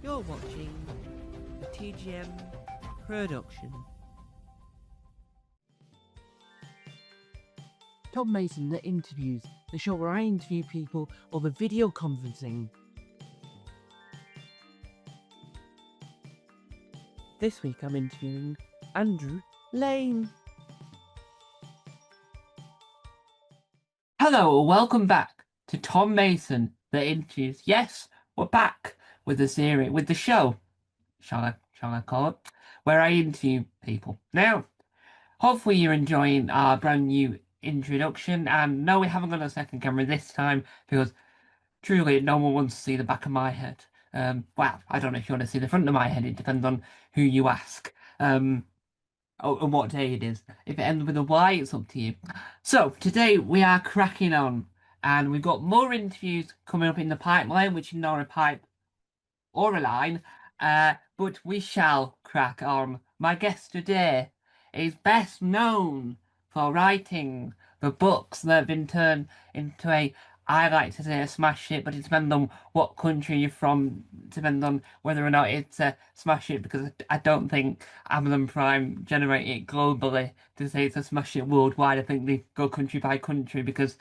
You're watching the TGM production. Tom Mason, The Interviews, the show where I interview people over video conferencing. This week I'm interviewing Andrew Lane. Hello, welcome back to Tom Mason, The Interviews. Yes, we're back with the series, with the show, shall I call it, where I interview people. Now, hopefully you're enjoying our brand new introduction, and no, we haven't got a second camera this time because truly no one wants to see the back of my head. Well, I don't know if you want to see the front of my head. It depends on who you ask. And what day it is. If it ends with a Y, it's up to you. So today we are cracking on, and we've got more interviews coming up in the pipeline, which is not a pipe or a line, but we shall crack on. My guest today is best known for writing the books that have been turned into I like to say a smash hit, but it depends on what country you're from, depends on whether or not it's a smash hit, because I don't think Amazon Prime generate it globally to say it's a smash hit worldwide. I think they go country by country because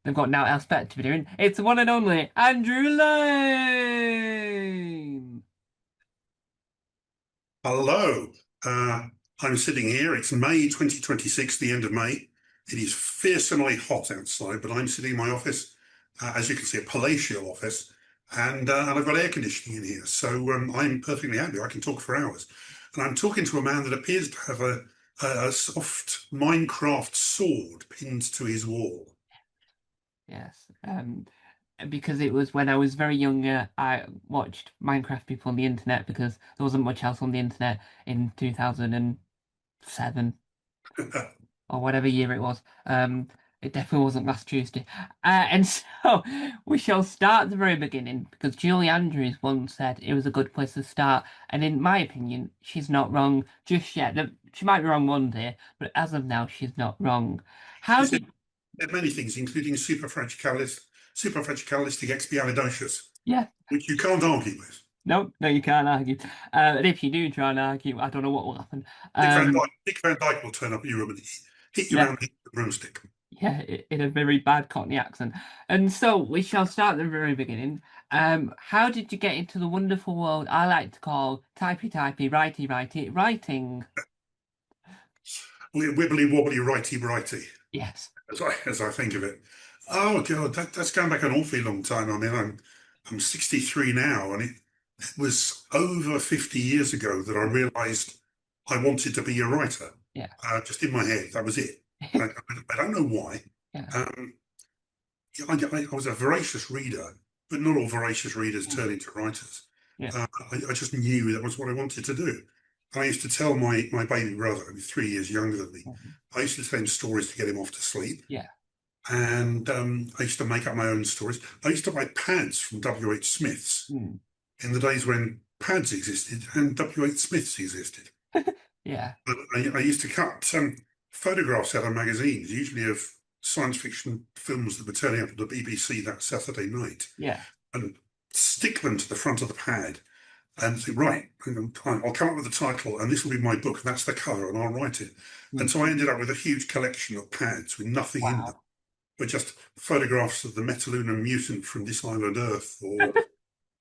they've got now else better to be doing. It's the one and only Andrew Lane. Hello. I'm sitting here. It's May 2026, the end of May. It is fearsomely hot outside, but I'm sitting in my office, as you can see, a palatial office, and I've got air conditioning in here. So I'm perfectly happy. I can talk for hours. And I'm talking to a man that appears to have a soft Minecraft sword pinned to his wall. Yes, because it was when I was very younger, I watched Minecraft people on the internet because there wasn't much else on the internet in 2007 or whatever year it was. It definitely wasn't last Tuesday. And so we shall start at the very beginning because Julie Andrews once said it was a good place to start. And in my opinion, she's not wrong just yet. She might be wrong one day, but as of now, she's not wrong. How did... There are many things, including superfragicalisticexpialidocious, Yeah. which you can't argue with. No, you can't argue. And if you do try and argue, I don't know what will happen. Dick Van Dyke will turn up in your room and hit you Yeah. around with a broomstick. Yeah, in a very bad Cockney accent. And so we shall start at the very beginning. How did you get into the wonderful world I like to call typey, righty, writing? Wibbly wobbly righty righty, Yes. as I think of it. Oh God, that's going back an awfully long time. I mean, I'm 63 now, and it was over 50 years ago that I realised I wanted to be a writer. Yeah. Just in my head, that was it. I don't know why. Yeah. I was a voracious reader, but not all voracious readers turn into writers. Yeah. I just knew that was what I wanted to do. I used to tell my baby brother, who's 3 years younger than me, I used to tell him stories to get him off to sleep. Yeah. And I used to make up my own stories. I used to buy pads from W.H. Smith's in the days when pads existed and W.H. Smith's existed. Yeah. I used to cut photographs out of magazines, usually of science fiction films that were turning up at the BBC that Saturday night. Yeah. And stick them to the front of the pad and think, right, I'll come up with the title and this will be my book, and that's the cover, and I'll write it. And so I ended up with a huge collection of pads with nothing in them, but just photographs of the Metaluna mutant from This Island Earth,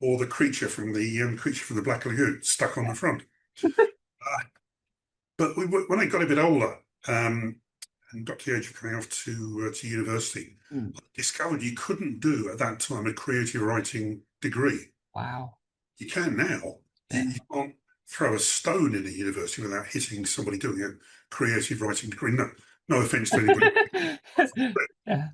or the creature from the Black Lagoon stuck on the front. But when I got a bit older and got to the age of coming off to university, I discovered you couldn't do at that time a creative writing degree. Wow. You can now. Yeah. You can't throw a stone in a university without hitting somebody doing a creative writing degree. No offence to anybody. Yeah.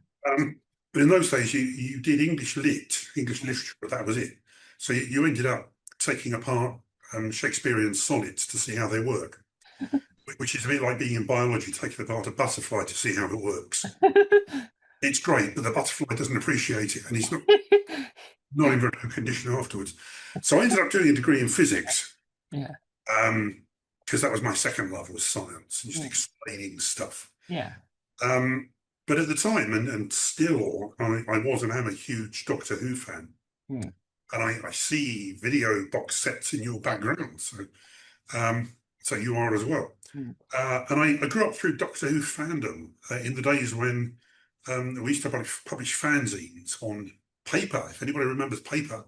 But in those days, you did English literature, but that was it. So you ended up taking apart Shakespearean sonnets to see how they work, which is a bit like being in biology, taking apart a butterfly to see how it works. It's great, but the butterfly doesn't appreciate it, and he's not in very good condition afterwards. So I ended up doing a degree in physics. Yeah. Because that was my second love, was science and just explaining stuff. Yeah. But at the time, and still, I was and am a huge Doctor Who fan. and I see video box sets in your background, um, so you are as well. Mm. And I grew up through Doctor Who fandom in the days when we used to publish fanzines on paper. If anybody remembers paper,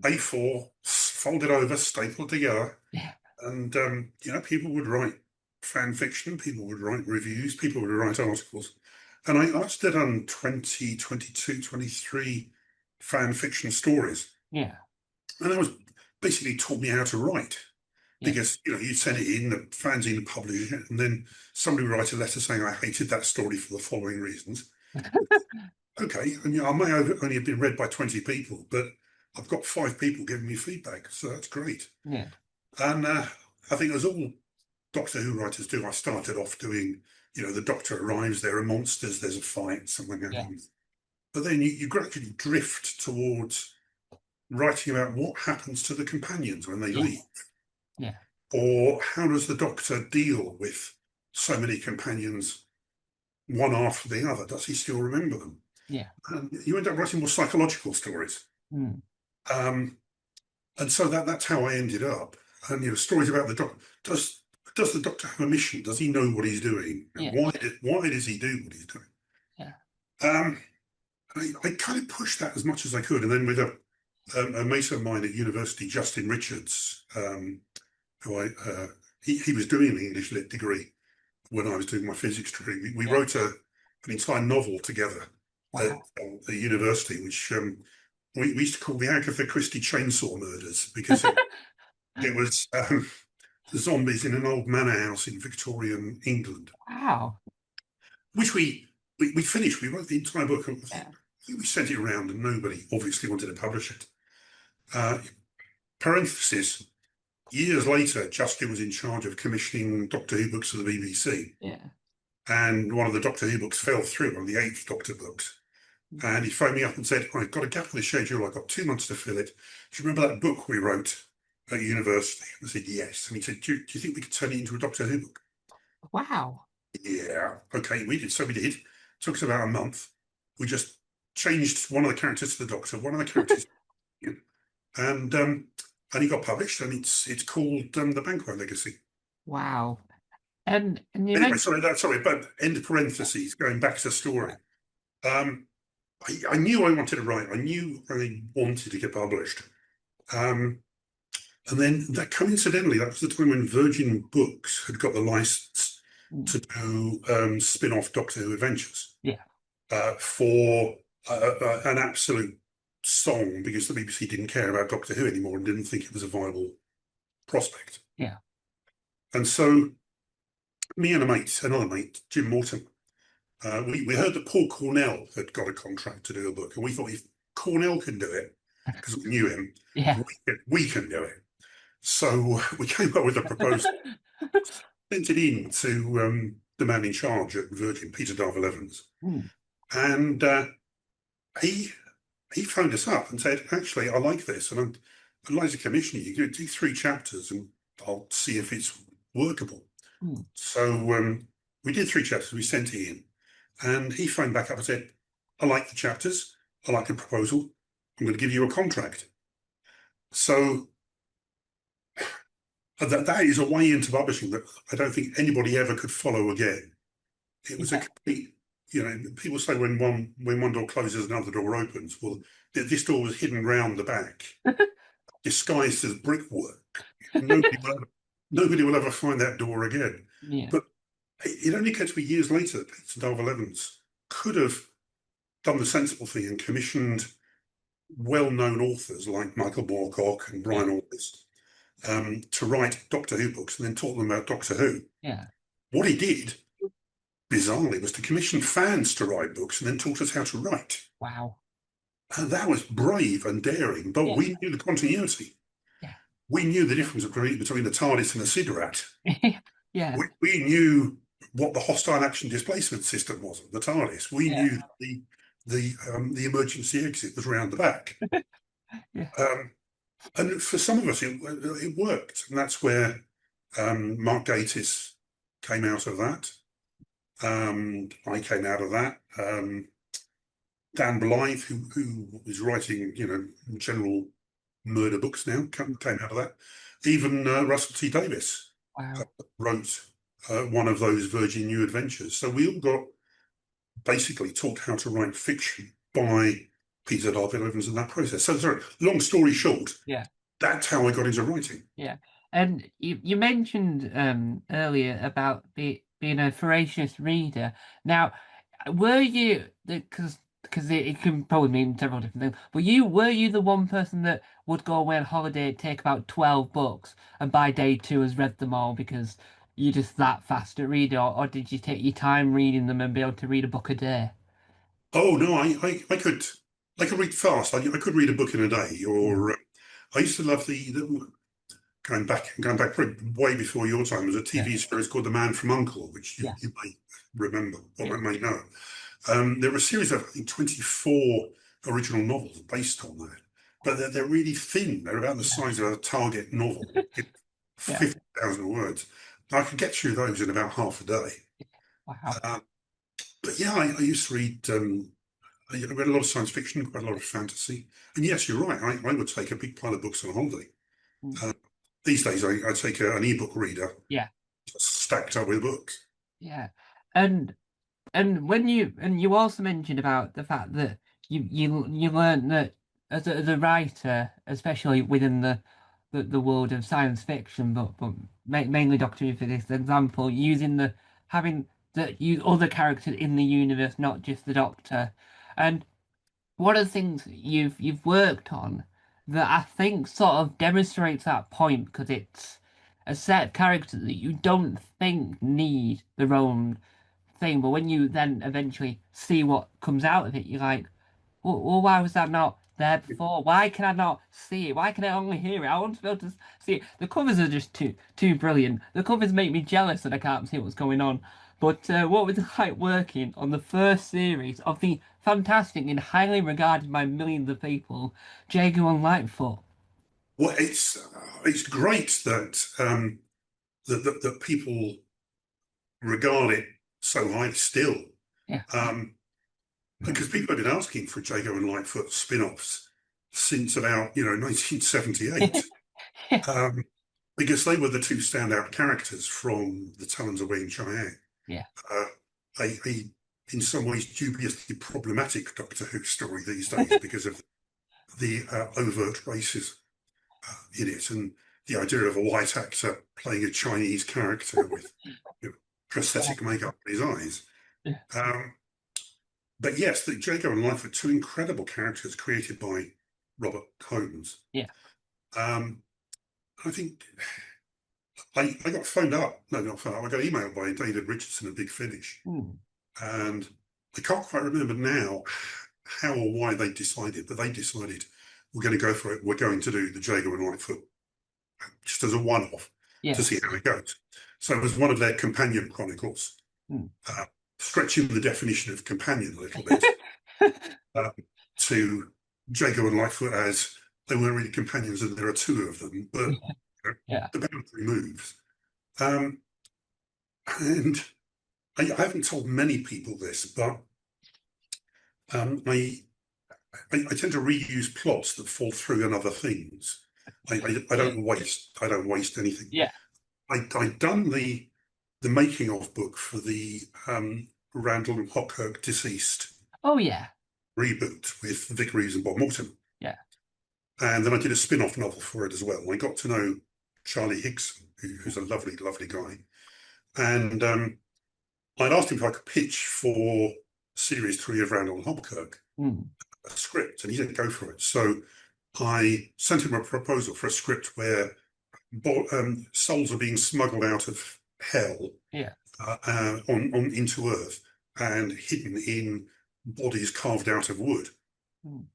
A4 folded over, stapled together, Yeah. and people would write fan fiction, people would write reviews, people would write articles. And I must have done 20, 22, 23 fan fiction stories. Yeah. And that was basically taught me how to write. Yeah. Because you send it in, the fanzine would publish it, and then somebody would write a letter saying I hated that story for the following reasons. Okay, and I may have only have been read by 20 people, but I've got 5 people giving me feedback, so that's great. Yeah. And I think as all Doctor Who writers do, I started off doing, the Doctor arrives, there are monsters, there's a fight, something happens. But then you gradually drift towards writing about what happens to the companions when they leave. Yeah. Or how does the Doctor deal with so many companions, one after the other? Does he still remember them? Yeah. And you end up writing more psychological stories. Mm. And so that's how I ended up. And stories about the Doctor. Does the Doctor have a mission? Does he know what he's doing? Yeah. Why does he do what he's doing? Yeah. I kind of pushed that as much as I could, and then with a mate of mine at university, Justin Richards, who he was doing the English Lit degree when I was doing my physics degree. We wrote an entire novel together at the university, which we used to call the Agatha Christie Chainsaw Murders, because it was zombies in an old manor house in Victorian England. Wow. Which we finished. We wrote the entire book. Yeah. We sent it around, and nobody obviously wanted to publish it. Parenthesis. Years later, Justin was in charge of commissioning Doctor Who books for the BBC. Yeah. And one of the Doctor Who books fell through, one of the 8th Doctor books. And he phoned me up and said, I've got a gap in the schedule. I've got 2 months to fill it. Do you remember that book we wrote at university? I said, yes. And he said, do you think we could turn it into a Doctor Who book? Wow. Yeah. Okay, we did. So we did. Took us about a month. We just changed one of the characters to the Doctor, one of the characters, and he got published, and it's called The Banquo Legacy. Wow. And you Anyway, mentioned... sorry, but end parentheses, going back to the story. I knew I wanted to write. I knew I wanted to get published. And then that coincidentally, that was the time when Virgin Books had got the license to do spin-off Doctor Who adventures. Yeah. For an absolute song, because the BBC didn't care about Doctor Who anymore and didn't think it was a viable prospect. Yeah. And so me and another mate, Jim Morton, we heard that Paul Cornell had got a contract to do a book, and we thought if Cornell can do it, because we knew him, we can do it. So we came up with a proposal, sent it in to the man in charge at Virgin, Peter Darvill Evans, and he phoned us up and said, actually, I like this, and I'd like to commission you. You do 3 chapters, and I'll see if it's workable. So we did 3 chapters. We sent it in, and he phoned back up and said, I like the chapters. I like the proposal. I'm going to give you a contract. So that is a way into publishing that I don't think anybody ever could follow again. It was a complete, people say when one door closes, another door opens. Well, this door was hidden round the back, disguised as brickwork. Nobody will ever find that door again. Yeah. But it only occurred to me years later that Peter Darvill Evans could have done the sensible thing and commissioned well-known authors like Michael Moorcock and Brian Aldiss to write Doctor Who books and then taught them about Doctor Who. Yeah. What he did, bizarrely, was to commission fans to write books and then taught us how to write. Wow. And that was brave and daring, but we knew the continuity. Yeah. We knew the difference between the TARDIS and the Siderat. Yeah. We knew what the hostile action displacement system was, the TARDIS. We knew the emergency exit was round the back. And for some of us, it worked. And that's where Mark Gatiss came out of that. I came out of that. Dan Blythe, who is writing, general murder books now, came out of that. Even Russell T Davies Wow. wrote one of those Virgin New Adventures. So we all got basically taught how to write fiction by Peter Darvill Evans in that process. So, sorry, long story short, Yeah. that's how I got into writing. Yeah. And you mentioned earlier about being a voracious reader. Now, were you, because it can probably mean several different things, but were you the one person that would go away on holiday, take about 12 books, and by day 2 has read them all because you're just that fast at reading, or did you take your time reading them and be able to read a book a day? Oh no, I could read fast. I could read a book in a day. Or I used to love the going back probably way before your time. There was a Yeah. TV series called The Man from Uncle, which you, Yeah. you may remember or Yeah. may know. There were a series of, I think, 24 original novels based on that, but they're really thin. They're about the size of a Target novel, Yeah. 50,000 words. I could get through those in about half a day. Wow. Uh, but yeah, I used to read. I read a lot of science fiction, quite a lot of fantasy, and yes, you're right. I would take a big pile of books on holiday. Mm. Uh, these days, I take an ebook reader Yeah. stacked up with books. Yeah. And you also mentioned about the fact that you learned that as a writer, especially within the world of science fiction, but mainly Doctor Who for this example, using having use other characters in the universe, not just the Doctor. And one of the things you've worked on that I think sort of demonstrates that point, because it's a set of characters that you don't think need their own thing, but when you then eventually see what comes out of it, you're like, well, why was that not there before? Why can I not see it? Why can I only hear it? I want to be able to see it. The covers are just too brilliant. The covers make me jealous that I can't see what's going on. But what was it like working on the first series of the fantastic and highly regarded by millions of people, Jago and Lightfoot? Well, it's great that people regard it so highly still. Yeah. Um, because people have been asking for Jago and Lightfoot spin-offs since about 1978, um, because they were the two standout characters from the Talons of Weng-Chiang, Yeah. a in some ways dubiously problematic Doctor Who story these days because of the overt racism in it, and the idea of a white actor playing a Chinese character with prosthetic makeup on his eyes. Yeah. Um, But yes, the Jago and Life are two incredible characters created by Robert Holmes. Yeah. I think I got phoned up. No, not phoned up. I got emailed by David Richardson at Big Finish, Mm. and I can't quite remember now how or why they decided, but they decided we're going to go for it. We're going to do the Jago and Lightfoot just as a one-off Yeah. to see how it goes. So it was one of their companion chronicles, Mm. stretching the definition of companion a little bit. To Jago and Lightfoot as they weren't really companions and there are two of them, but Yeah. the boundary moves. And I haven't told many people this, but I tend to reuse plots that fall through in other things. I don't waste anything. Yeah. I'd done the making of book for the Randall and Hopkirk Deceased Oh yeah. reboot with Vic Reeves and Bob Mortimer. Yeah. And then I did a spin-off novel for it as well. I got to know Charlie Hickson, who's a lovely, lovely guy. And I'd asked him if I could pitch for series 3 of Randall and Hopkirk Mm. a script, and he didn't go for it. So I sent him a proposal for a script where souls are being smuggled out of hell Yeah. on into Earth and hidden in bodies carved out of wood. Mm.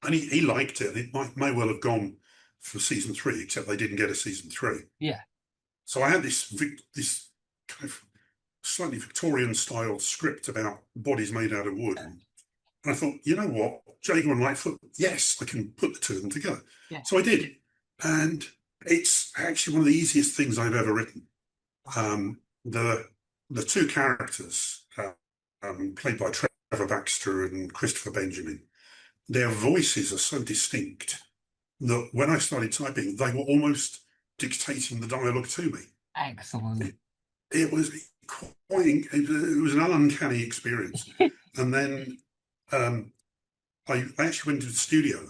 And he liked it. It may well have gone for season 3, except they didn't get a season 3. Yeah. So I had this kind of slightly Victorian style script about bodies made out of wood. And I thought, you know what, Jago and Lightfoot, yes, I can put the two of them together. Yeah. So I did. And it's actually one of the easiest things I've ever written. The two characters, played by Trevor Trevor Baxter and Christopher Benjamin, their voices are so distinct that when I started typing, they were almost dictating the dialogue to me. Excellent. It was it was an uncanny experience. And then I actually went to the studio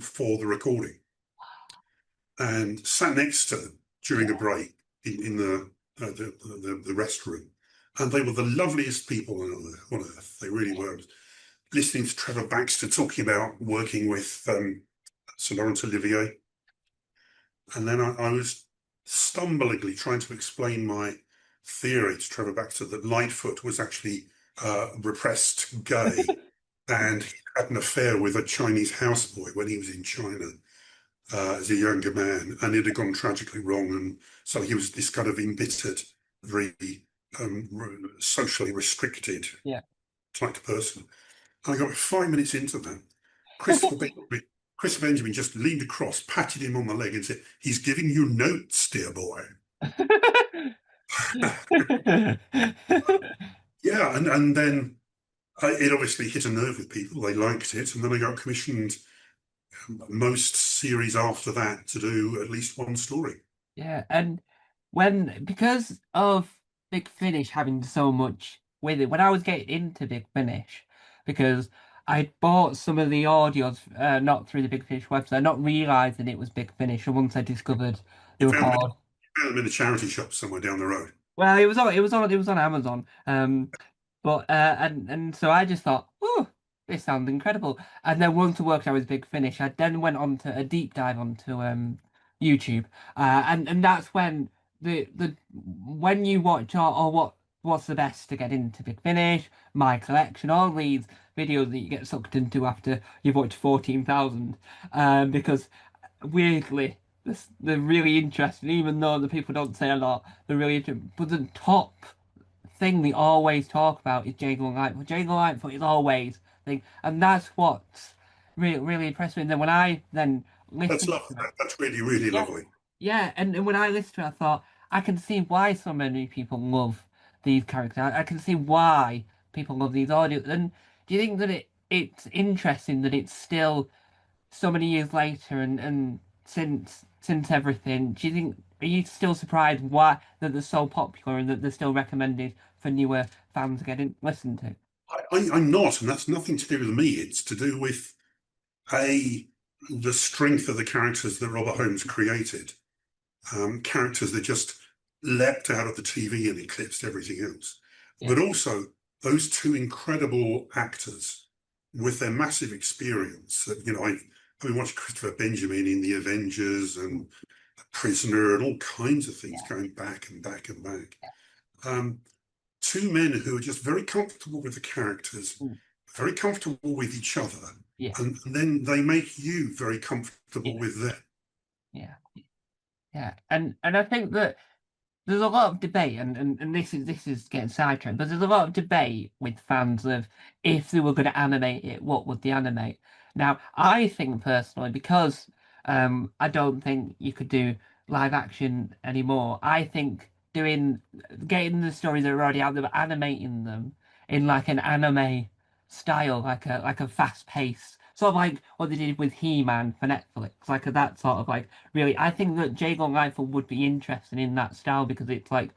for the recording and sat next to them during a break in the restroom. And they were the loveliest people on earth. They really were. Listening to Trevor Baxter talking about working with Sir Laurence Olivier. And then I was stumblingly trying to explain my theory to Trevor Baxter that Lightfoot was actually repressed gay and he had an affair with a Chinese houseboy when he was in China as a younger man, and it had gone tragically wrong. And so he was this kind of embittered, very socially restricted type person. And I got 5 minutes into that. Christopher Benjamin just leaned across, patted him on the leg and said, "He's giving you notes, dear boy." Yeah, and then it obviously hit a nerve with people. They liked it. And then I got commissioned most series after that to do at least one story. Yeah, and because of Big Finish having so much with it, when I was getting into Big Finish, because I bought some of the audios, not through the Big Finish website, not realizing it was Big Finish, and once I discovered they You were found called. them in a charity shop somewhere down the road. Well, it was on Amazon. But and so I just thought, oh, this sounds incredible. And then once I worked out with Big Finish, I then went on to a deep dive onto YouTube. And that's when the when you watch what's the best to get into Big Finish, my collection, all these videos that you get sucked into after you've watched 14,000. Because weirdly, they're really interesting, even though the people don't say a lot, they're really interesting. But the top thing they always talk about is Jago Lightfoot. Jago Lightfoot is always thing, and that's what's really impressed me. And then when I then That's listened lovely. to it, That's really, really yeah, lovely. yeah, and when I listened to it, I thought I can see why so many people love these characters. I can see why people love these audios. And do you think that it's interesting that it's still so many years later and since everything, do you think are you still surprised why that they're so popular and that they're still recommended for newer fans to get in listen to? I'm not, and that's nothing to do with me. It's to do with the strength of the characters that Robert Holmes created. Characters that just leapt out of the TV and eclipsed everything else. Yeah, But also those two incredible actors with their massive experience. I've been watching Christopher Benjamin in The Avengers and Prisoner and all kinds of things going back and back and back. Two men who are just very comfortable with the characters, very comfortable with each other, yeah, and then they make you very comfortable with them. yeah, yeah. And I think that there's a lot of debate, and this is getting sidetracked, but there's a lot of debate with fans of if they were going to animate it, what would they animate? Now, I think personally, because I don't think you could do live action anymore. I think getting the stories that are already out there, but animating them in like an anime style, like a fast pace, sort of like what they did with He-Man for Netflix, like that sort of like really. I think that Jago Lightfoot would be interested in that style because it's like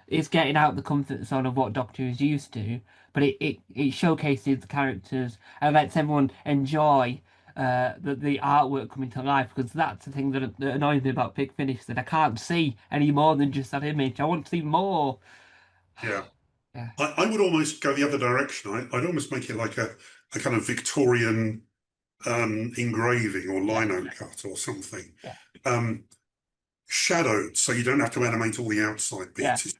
it's getting out the comfort zone of what Doctor is used to, but it showcases the characters and lets everyone enjoy the artwork coming to life because that's the thing that annoys me about Big Finish that I can't see any more than just that image. I want to see more. Yeah. Yeah, I would almost go the other direction. I'd almost make it like a kind of Victorian engraving or lino cut or something. yeah, Shadowed, so you don't have to animate all the outside yeah, bits.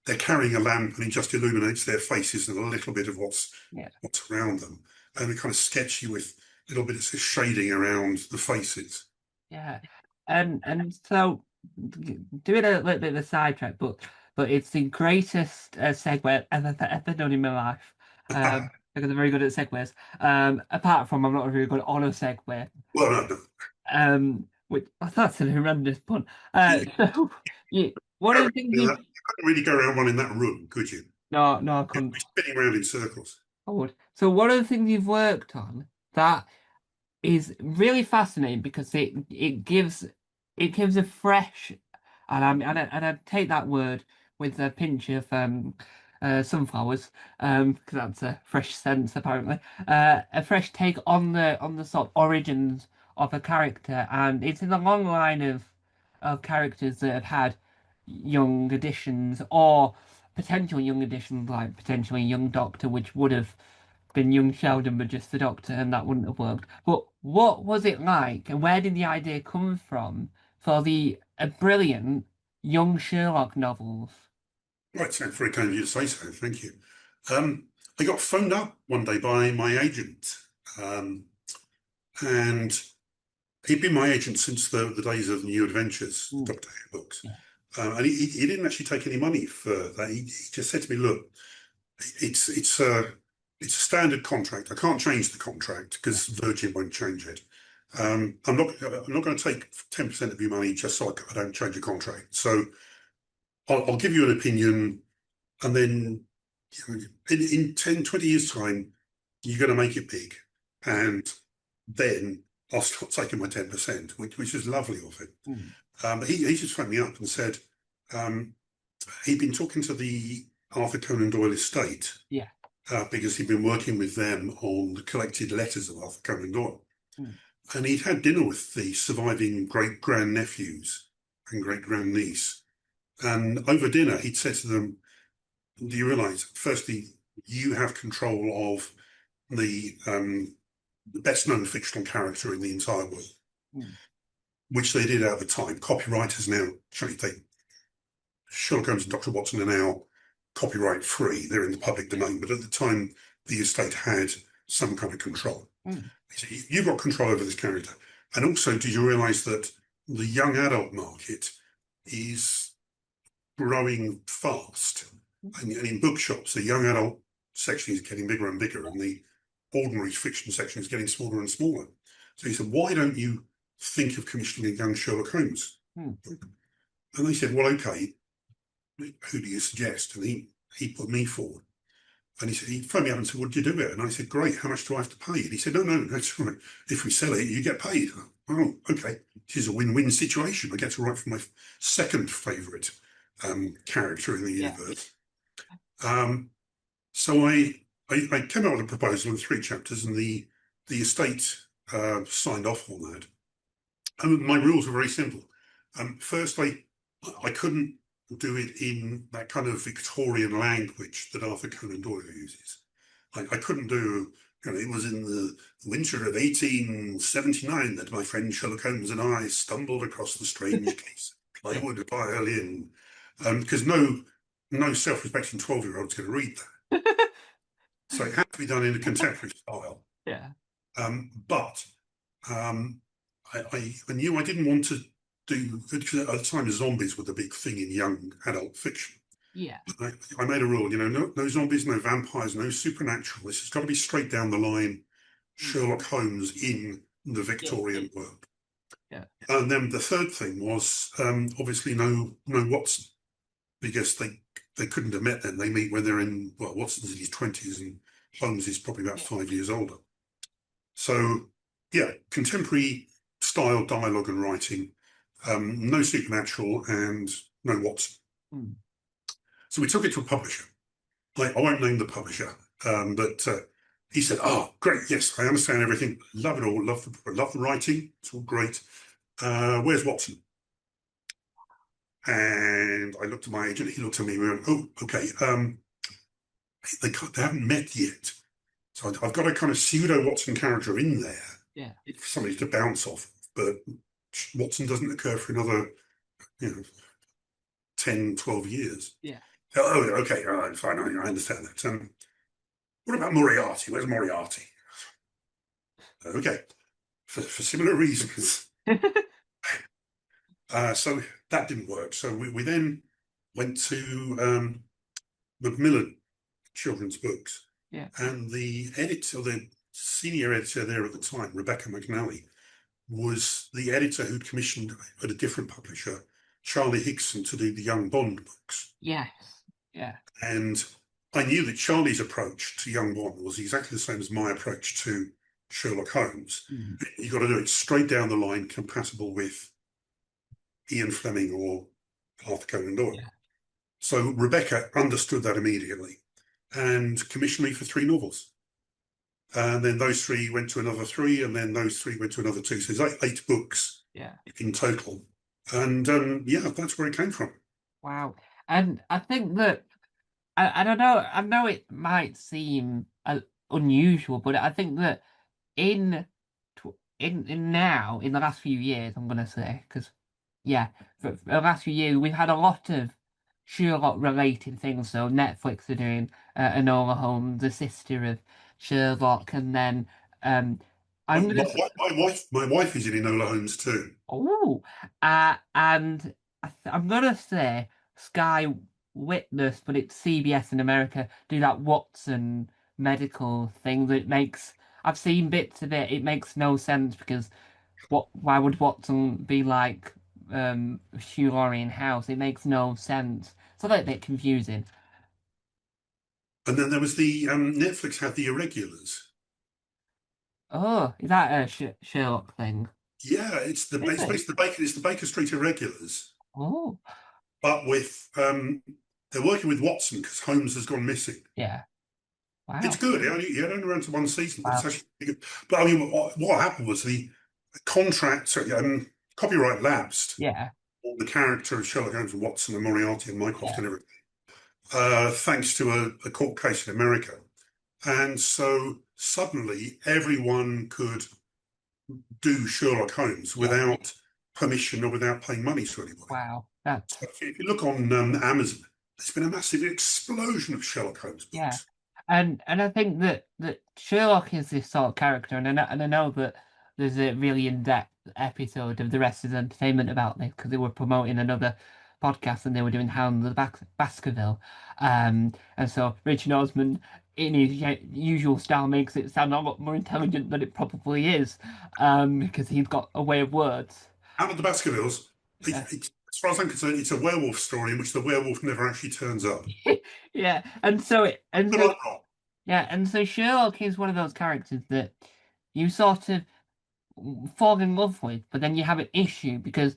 They're carrying a lamp and it just illuminates their faces and a little bit of what's yeah. around them. And it kind of sketchy with little bits of shading around the faces. Yeah, and so doing a little bit of a sidetrack, but it's the greatest segue I've ever done in my life. Because I'm very good at segues. Apart from I'm not very good on a segue. Well, no, Which that's an horrendous pun. you, So one of the things you couldn't really go around one in that room, could you? no, I You'd couldn't. be spinning around in circles. I would. So one of the things you've worked on that is really fascinating because it gives a fresh, and I take that word with a pinch of sunflowers, because that's a fresh sense apparently, a fresh take on the sort of origins of a character, and it's in a long line of characters that have had young additions or potential young additions, like potentially young Doctor, which would have been young Sheldon but just the Doctor, and that wouldn't have worked. But what was it like, and where did the idea come from for the brilliant young Sherlock novels? Right, sounds very kind of you to say so. Thank you. I got phoned up one day by my agent, um, and he'd been my agent since the days of New Adventures, Mm, Doctor Who books. yeah. And he didn't actually take any money for that. He just said to me, "Look, it's a standard contract. I can't change the contract because Virgin won't change it. I'm not going to take 10% of your money just so I don't change the contract. So I'll give you an opinion, and then in 10, 20 years' time, you're going to make it big. And then I'll start taking my 10%, which is lovely of him. Mm, But he just phoned me up and said um, he'd been talking to the Arthur Conan Doyle estate yeah. because he'd been working with them on the collected letters of Arthur Conan Doyle. Mm, And he'd had dinner with the surviving great grandnephews and great grandniece. And over dinner, he'd said to them, "Do you realise, firstly, you have control of the best known fictional character in the entire world," mm, which they did at the time. Copywriters now, Sherlock Holmes and Dr. Watson are now copyright free. They're in the public domain. But at the time, the estate had some kind of control. mm, He said, "You've got control over this character. And also, did you realise that the young adult market is growing fast? And in bookshops, the young adult section is getting bigger and bigger, and the ordinary fiction section is getting smaller and smaller." So he said, "Why don't you think of commissioning a young Sherlock Holmes mm. book?" And they said, "Well, okay, who do you suggest?" And he put me forward. And he phoned me up and said, "What did you do it?" And I said, "Great, how much do I have to pay?" And he said, "No, that's all right. If we sell it, you get paid." Oh, okay. This is a win-win situation. I get to write for my second favourite character in the Yeah. universe. So I came out with a proposal in 3 chapters, and the estate signed off on that. And my rules were very simple. First, I couldn't do it in that kind of Victorian language that Arthur Conan Doyle uses. I couldn't do, it was in the winter of 1879 that my friend Sherlock Holmes and I stumbled across the strange case of plywood violin, because no self-respecting 12-year-old's going to read that. So it had to be done in a contemporary style. Yeah. But I knew I didn't want to do, because at the time zombies were the big thing in young adult fiction. Yeah. I made a rule, no zombies, no vampires, no supernatural. This has got to be straight down the line Sherlock Holmes in the Victorian world. Yeah. And then the third thing was obviously no Watson, because they couldn't have met then. They meet when they're in, well, Watson's in his 20s and Holmes is probably about 5 years older. So, yeah, contemporary style dialogue and writing, no supernatural and no Watson. Mm. So we took it to a publisher. I won't name the publisher, but he said, "Oh, great, yes, I understand everything. Love it all. Love the writing. It's all great. Where's Watson?" And I looked at my agent. He looked at me. We went, "Oh, okay. They haven't met yet. So I've got a kind of pseudo Watson character in there, Yeah. for somebody to bounce off. But Watson doesn't occur for another, 10, 12 years." Yeah. "Oh, okay, all right, fine. I understand that. What about Moriarty? Where's Moriarty?" "Okay, for similar reasons." So that didn't work. So we then went to Macmillan Children's Books, Yeah. and the senior editor there at the time, Rebecca McNally, was the editor who'd commissioned at a different publisher, Charlie Hickson, to do the Young Bond books. Yes. Yeah. And I knew that Charlie's approach to young Bond was exactly the same as my approach to Sherlock Holmes. Mm. You've got to do it straight down the line, compatible with Ian Fleming or Arthur Conan Doyle. Yeah. So Rebecca understood that immediately and commissioned me for 3 novels. And then those 3 went to another 3, and then those 3 went to another 2. So there's 8 books Yeah. in total. And yeah, that's where it came from. Wow. And I think that I don't know. I know it might seem unusual, but I think that in in now in the last few years, I'm gonna say, because yeah, for the last few years we've had a lot of Sherlock related things. So Netflix are doing Enola Holmes, the sister of Sherlock, and then I'm gonna My wife is in Enola Holmes too. oh, and I'm gonna say Sky Witness, but it's CBS in America, do that Watson medical thing that makes. I've seen bits of it. It makes no sense because why would Watson be like Hugh Laurie in House? It makes no sense. It's a little bit confusing. And then there was the Netflix had the Irregulars. Oh, is that a Sherlock thing? Yeah, Is it's it? basically it's the Baker Street Irregulars, Oh, but with they're working with Watson because Holmes has gone missing. yeah. It's Wow. good. It only ran to 1 season, but it's Wow. actually pretty good. But I mean, what happened was the contract, sorry, copyright lapsed Yeah. on the character of Sherlock Holmes and Watson and Moriarty and Mycroft Yeah. and everything, thanks to a court case in America. And so suddenly everyone could do Sherlock Holmes Yeah. without permission or without paying money to anybody. Wow. That. So if you look on Amazon, there's been a massive explosion of Sherlock Holmes Yeah. books. And I think that Sherlock is this sort of character, and I know that there's a really in-depth episode of the rest of the entertainment about this because they were promoting another podcast and they were doing Hound of the Baskerville, and so Richard Osman, in his usual style, makes it sound a lot more intelligent than it probably is, because he's got a way of words. Out of the Baskervilles, Yeah. as far as I'm concerned, it's a werewolf story in which the werewolf never actually turns up. Yeah, and so But I'm not. yeah, and so Sherlock is one of those characters that you sort of fall in love with, but then you have an issue because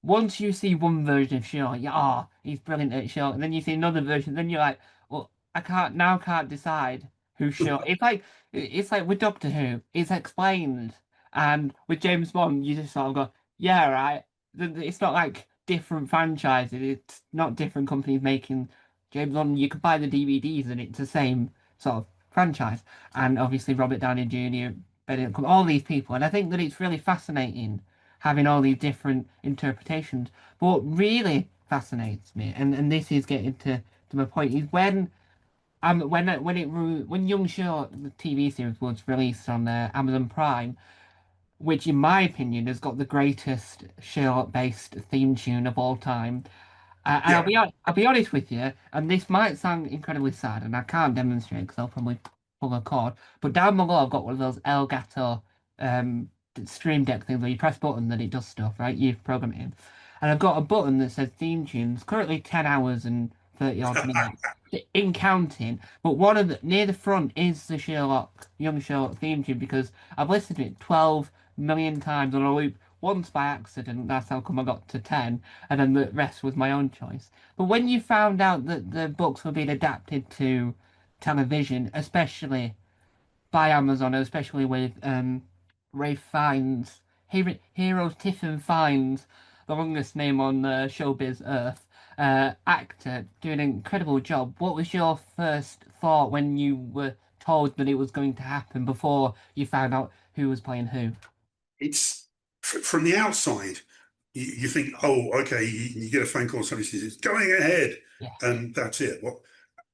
once you see one version of Sherlock, he's brilliant at Sherlock, and then you see another version, then you're like, well, I can't decide who's Sherlock. It's like with Doctor Who, it's explained, and with James Bond, you just sort of go, yeah, right. It's not like different franchises. It's not different companies making James Bond. You could buy the DVDs, and it's the same sort of franchise. And obviously Robert Downey Jr., Benedict Cumberbatch, all these people, and I think that it's really fascinating having all these different interpretations. But what really fascinates me, and this is getting to my point, is when Young Sherlock, the TV series, was released on Amazon Prime, which in my opinion has got the greatest Sherlock-based theme tune of all time. And Yeah, I'll be honest with you, and this might sound incredibly sad, and I can't demonstrate because I'll probably pull a cord. But down below, I've got one of those Elgato um, stream deck things where you press button and it does stuff, right? You've programmed it in, and I've got a button that says theme tunes. Currently 10 hours and 30 odd minutes in counting. But one of the near the front is the Young Sherlock theme tune because I've listened to it 12 million times on a loop. Once by accident, that's how come I got to 10, and then the rest was my own choice. But when you found out that the books were being adapted to television, especially by Amazon, especially with Ray Fiennes, Heroes Tiffin Fiennes, the longest name on showbiz earth, actor, doing an incredible job. What was your first thought when you were told that it was going to happen before you found out who was playing who? it's from the outside. You think, oh, okay, you get a phone call, somebody says it's going ahead, Yeah. and that's it. Well,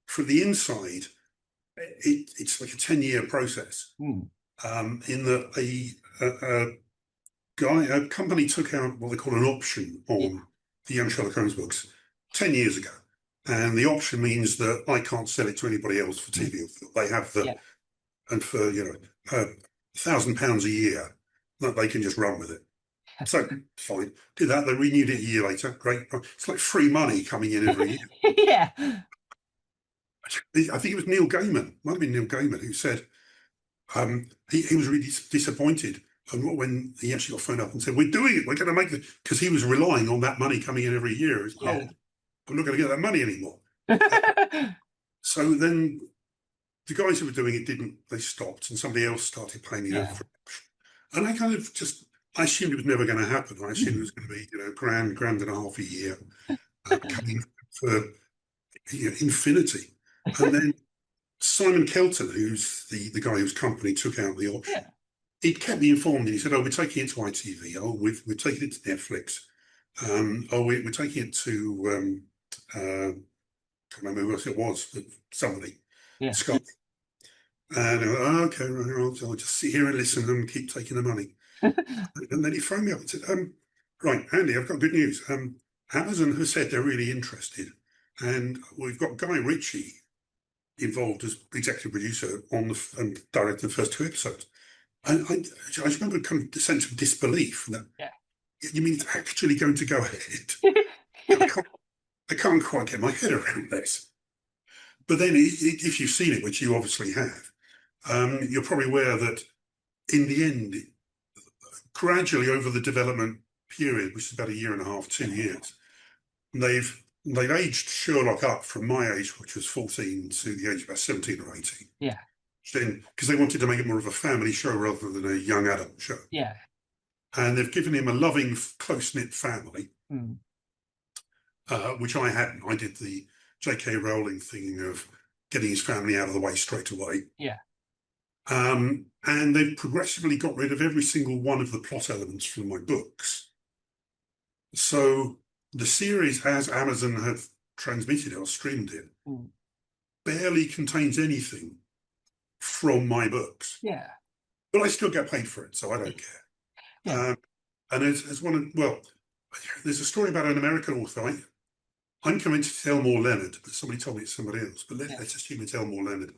from the inside, it's like a 10-year process. Hmm. In that a company took out what they call an option Yeah. on the Young Sherlock Holmes books 10 years ago. And the option means that I can't sell it to anybody else for TV or film. They have Yeah. and for, £1,000 a year, that they can just run with it. So fine, did that. They renewed it a year later. Great. It's like free money coming in every year. Yeah. I think it was Neil Gaiman, might have been Neil Gaiman, who said he was really disappointed when he actually got phoned up and said, "We're doing it. We're going to make it," because he was relying on that money coming in every year. It's, Yeah. oh, I'm not going to get that money anymore. So then the guys who were doing it didn't. They stopped, and somebody else started paying me over. And I kind of just, I assumed it was never going to happen. I assumed it was going to be, grand and a half a year, coming for infinity. And then Simon Kelton, who's the guy whose company took out the option, he kept me informed, and he said, "Oh, we're taking it to ITV. Oh, we're taking it to Netflix. Oh, we're taking it to can't remember who else it was, but somebody, Scott." And I went, "Oh, okay, right, I'll just sit here and listen and keep taking the money." And then he phoned me up and said, "Right, Andy, I've got good news. Amazon has said they're really interested, and we've got Guy Ritchie involved as executive producer on and directed the first 2 episodes." And I just remember kind of the sense of disbelief that, you mean it's actually going to go ahead? I can't quite get my head around this. But then if you've seen it, which you obviously have, you're probably aware that in the end, gradually over the development period, which is about a year and a half, 2 years, they've aged Sherlock up from my age, which was 14, to the age of about 17 or 18. Yeah. Then, because they wanted to make it more of a family show rather than a young adult show. Yeah. And they've given him a loving, close-knit family, which I hadn't. I did the J.K. Rowling thing of getting his family out of the way straight away. Yeah. And they've progressively got rid of every single one of the plot elements from my books. So the series, as Amazon have transmitted it or streamed it, barely contains anything from my books. Yeah. But I still get paid for it, so I don't care. Yeah. And as there's a story about an American author. I'm convinced it's Elmore Leonard, but somebody told me it's somebody else. But let's assume it's Elmore Leonard.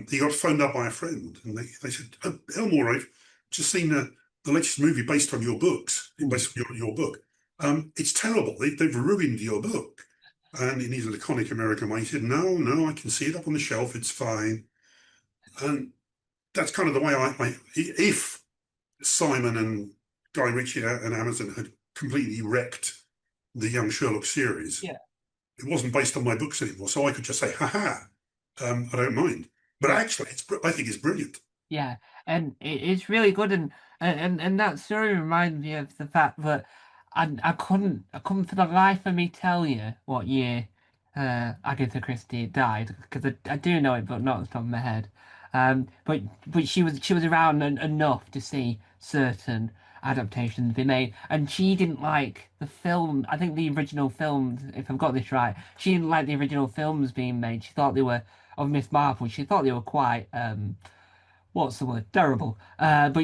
He got phoned up by a friend, and they said, "Oh, Elmore, I've just seen the latest movie based on your books, based on your book. It's terrible. They've ruined your book." And in his laconic American way, he said, No, I can see it up on the shelf. It's fine." And that's kind of the way if Simon and Guy Ritchie and Amazon had completely wrecked the Young Sherlock series, it wasn't based on my books anymore. So I could just say, "Ha I don't mind." But actually, I think it's brilliant. Yeah, and it's really good, and that story reminds me of the fact that I couldn't for the life of me tell you what year Agatha Christie died, because I do know it, but not off the top of my head. But she was around enough to see certain adaptations be made, and she didn't like the film. I think the original films, if I've got this right, she didn't like the original films being made. She thought they were, of Miss Marple, she thought they were quite what's the word? Terrible. But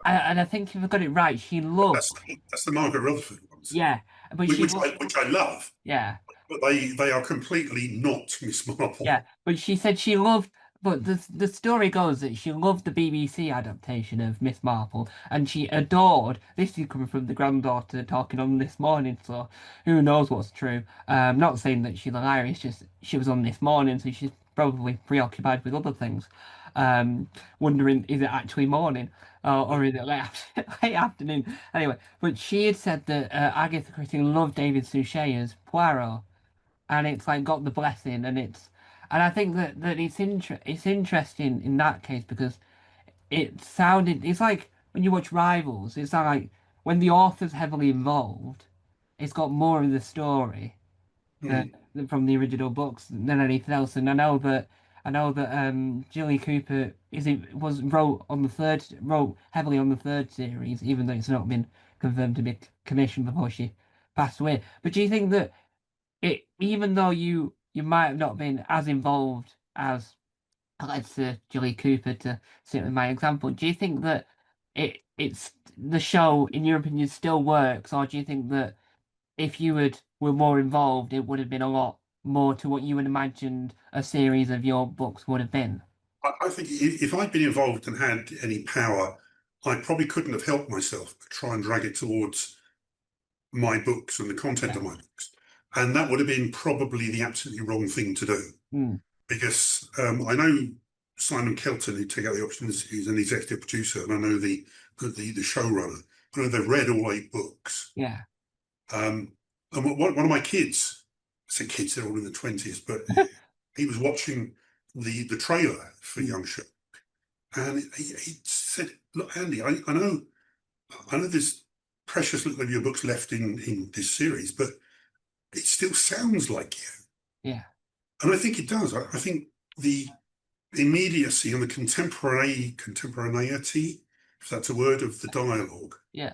and I think if I got it right, she loved. That's the Margaret Rutherford ones. Yeah, but which I love. Yeah, but they are completely not Miss Marple. Yeah, but she said she loved. But the story goes that she loved the BBC adaptation of Miss Marple, and she adored. This is coming from the granddaughter talking on This Morning, so who knows what's true. Not saying that she's a liar. It's just she was on This Morning, so she's probably preoccupied with other things. Wondering, is it actually morning or is it late afternoon? Anyway, but she had said that Agatha Christie loved David Suchet as Poirot, and it's like got the blessing, and I think that it's interesting in that case, because it's like when you watch Rivals, it's like when the author's heavily involved, it's got more of the story from the original books than anything else. And I know that Jilly Cooper wrote heavily on the third series, even though it's not been confirmed to be commissioned before she passed away. But do you think that even though you might have not been as involved as, let's say, Jilly Cooper, to sit with my example, do you think that it's the show, in your opinion, still works, or do you think that if you were more involved, it would have been a lot more to what you would imagined a series of your books would have been? I think if I'd been involved and had any power, I probably couldn't have helped myself but try and drag it towards my books and the content of my books. And that would have been probably the absolutely wrong thing to do. because I know Simon Kelton, who took out the option, is an executive producer, and I know the showrunner. I know they've read all 8 books. Yeah. And one of my kids, I say kids, they're all in the 20s, but he was watching the trailer for Young Sherlock, and he said, "Look, Andy, I know there's precious little of your books left in this series, but it still sounds like you." Yeah. And I think it does. I think the immediacy and the contemporaneity, if that's a word, of the dialogue. Yeah.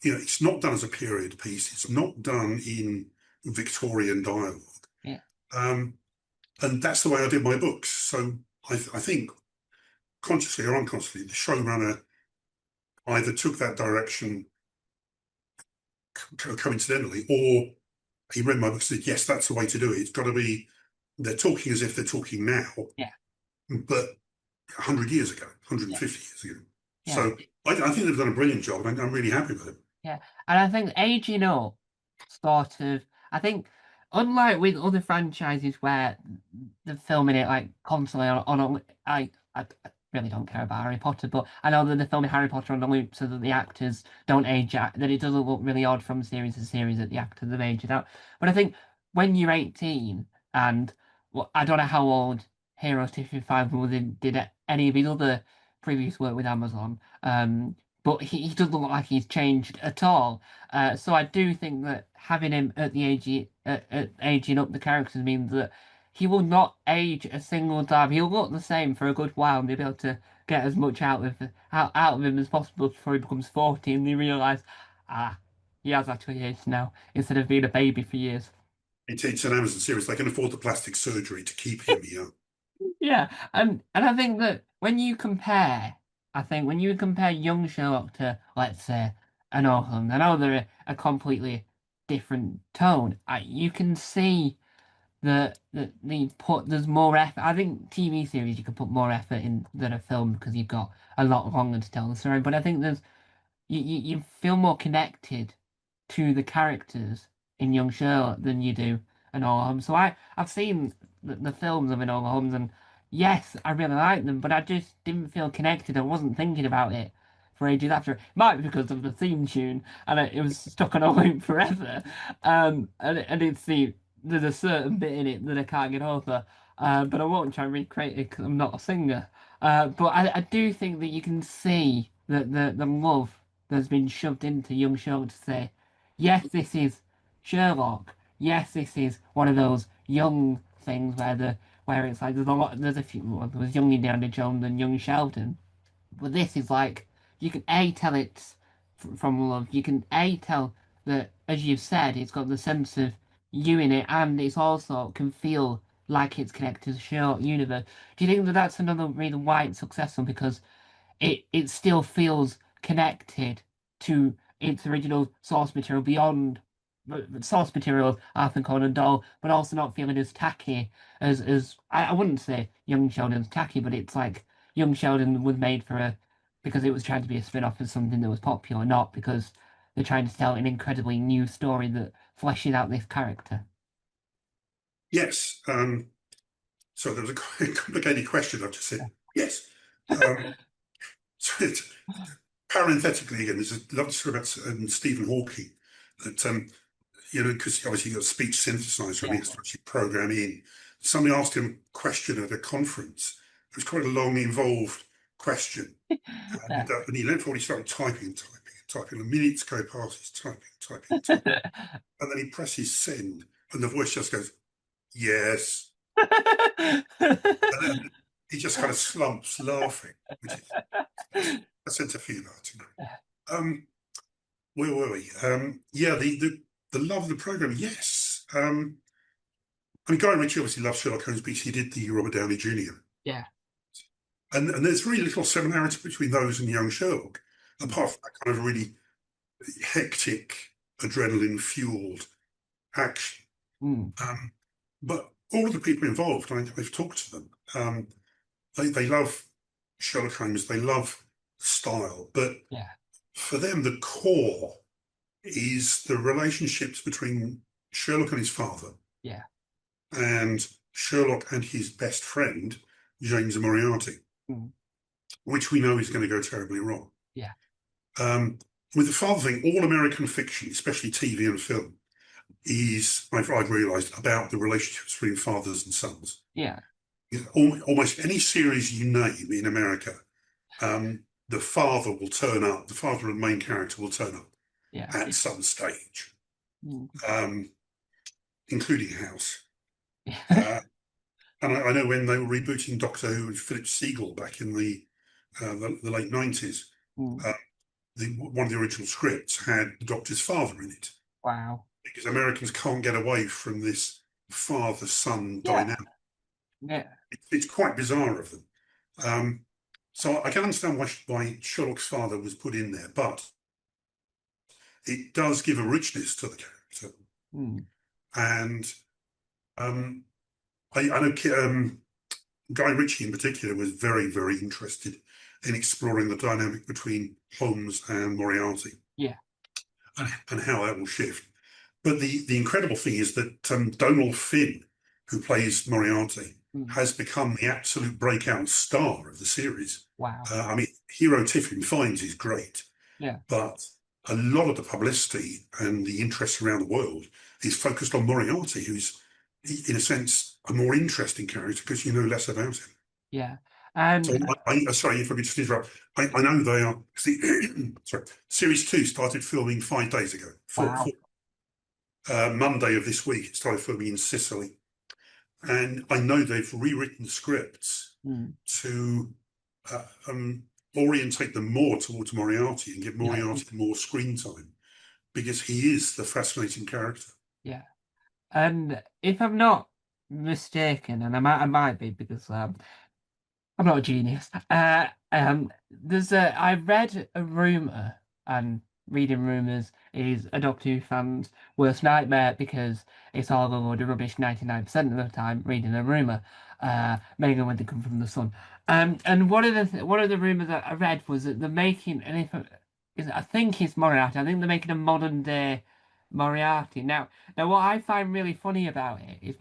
It's not done as a period piece. It's not done in Victorian dialogue. Yeah. And that's the way I did my books. So I think, consciously or unconsciously, the showrunner either took that direction coincidentally, or he read my book and said, yes, that's the way to do it. It's got to be, they're talking as if they're talking now, Yeah. but 100 years ago, 150 years ago. Yeah. So I think they've done a brilliant job, and I'm really happy with it. Yeah. And I think aging up sort of, I think, unlike with other franchises where they're filming it like constantly I really don't care about Harry Potter, but I know that they're filming Harry Potter on a loop so that the actors don't age out, that it doesn't look really odd from series to series that the actors have aged out. But I think when you're 18 and, well, I don't know how old Heroes 255 was did any of his other previous work with Amazon, but he doesn't look like he's changed at all. So I do think that having him at the aging up the characters means that he will not age a single time. He'll look the same for a good while, and they'll be able to get as much out of him as possible before he becomes 40, and they realise, he has actually aged now, instead of being a baby for years. It's an Amazon series. They can afford the plastic surgery to keep him young. Yeah, and I think that when you compare, young Sherlock to, let's say, an Auckland, I know they're a completely different tone. You can see that there's more effort. I think TV series you can put more effort in than a film because you've got a lot longer to tell the story. But I think you feel more connected to the characters in Young Sherlock than you do in All Holmes. So I've seen the films of Enola Holmes, and yes, I really like them, but I just didn't feel connected. I wasn't thinking about it for ages after. It might be because of the theme tune, and it was stuck on a loop forever. And there's a certain bit in it that I can't get over. But I won't try and recreate it because I'm not a singer. But I do think that you can see that the love that's been shoved into young Sherlock to say, yes, this is Sherlock. Yes, this is one of those young things where it's like there's a few well, there was young Indiana Jones and young Sheldon, but this is like you can tell it's from love. You can tell that, as you've said, it's got the sense of you in it, and it's also can feel like it's connected to the Sherlock universe. Do you think that that's another reason why it's successful? Because it still feels connected to its original source material beyond source material Arthur Conan Doyle, but also not feeling as tacky as I wouldn't say Young Sheldon's tacky, but it's like Young Sheldon was made because it was trying to be a spin-off of something that was popular, not because they're trying to tell an incredibly new story that fleshes out this character. Yes. So there was a complicated question. I've just said yes. So parenthetically, again, there's a lovely story about Stephen Hawking that, because obviously you've got a speech synthesizer and he has to actually program in. Somebody asked him a question at a conference. It was quite a long, involved question. And he leant forward, he started typing. And minutes go past, he's typing. And then he presses send, and the voice just goes, yes. And then he just kind of slumps laughing, which is a sense of humour. Where were we? Yeah, the love of the programme, yes. I mean, Guy Ritchie obviously loves Sherlock Holmes because he did the Robert Downey Jr. Yeah. And there's very little similarity between those and Young Sherlock, apart from that kind of really hectic, adrenaline-fueled action. But all of the people involved, I've talked to them, they love Sherlock Holmes, they love style, but for them, the core is the relationships between Sherlock and his father. Yeah. And Sherlock and his best friend, James Moriarty, Mm. which we know is going to go terribly wrong. Yeah. With the father thing, all American fiction, especially TV and film, is, I've realised, about the relationships between fathers and sons. Yeah. Almost any series you name in America, the father will turn up, the father of the main character will turn up Yeah. at some stage, Mm. including House. Yeah. And I know when they were rebooting Doctor Who with Philip Siegel back in the late 90s, Mm. one of the original scripts had the Doctor's father in it, Wow. because Americans can't get away from this father-son Yeah. dynamic. Yeah. It's quite bizarre of them. So I can understand why Sherlock's father was put in there, but it does give a richness to the character. Mm. And I know Guy Ritchie in particular was very, very interested in exploring the dynamic between Holmes and Moriarty. Yeah. And how that will shift. But the incredible thing is that Donald Finn, who plays Moriarty, has become the absolute breakout star of the series. Wow. I mean, Hero Tiffin Finds is great, Yeah. but a lot of the publicity and the interest around the world is focused on Moriarty, who's, in a sense, a more interesting character because you know less about him. Yeah. And So sorry, if I could just interrupt. I know they are. Sorry, series 2 started filming 5 days ago. wow. Monday of this week, it started filming in Sicily, and I know they've rewritten scripts to orientate them more towards Moriarty and give Moriarty more screen time, because he is the fascinating character. Yeah. And if I'm not mistaken, and I might be because I'm not a genius. I read a rumor, and reading rumors is a Doctor Who fan's worst nightmare because it's all a load of rubbish 99% of the time. Reading a rumor, mainly when they come from the sun. And one of the rumors that I read was that they're making, and I think it's Moriarty. I think they're making a modern day Moriarty. Now, what I find really funny about it is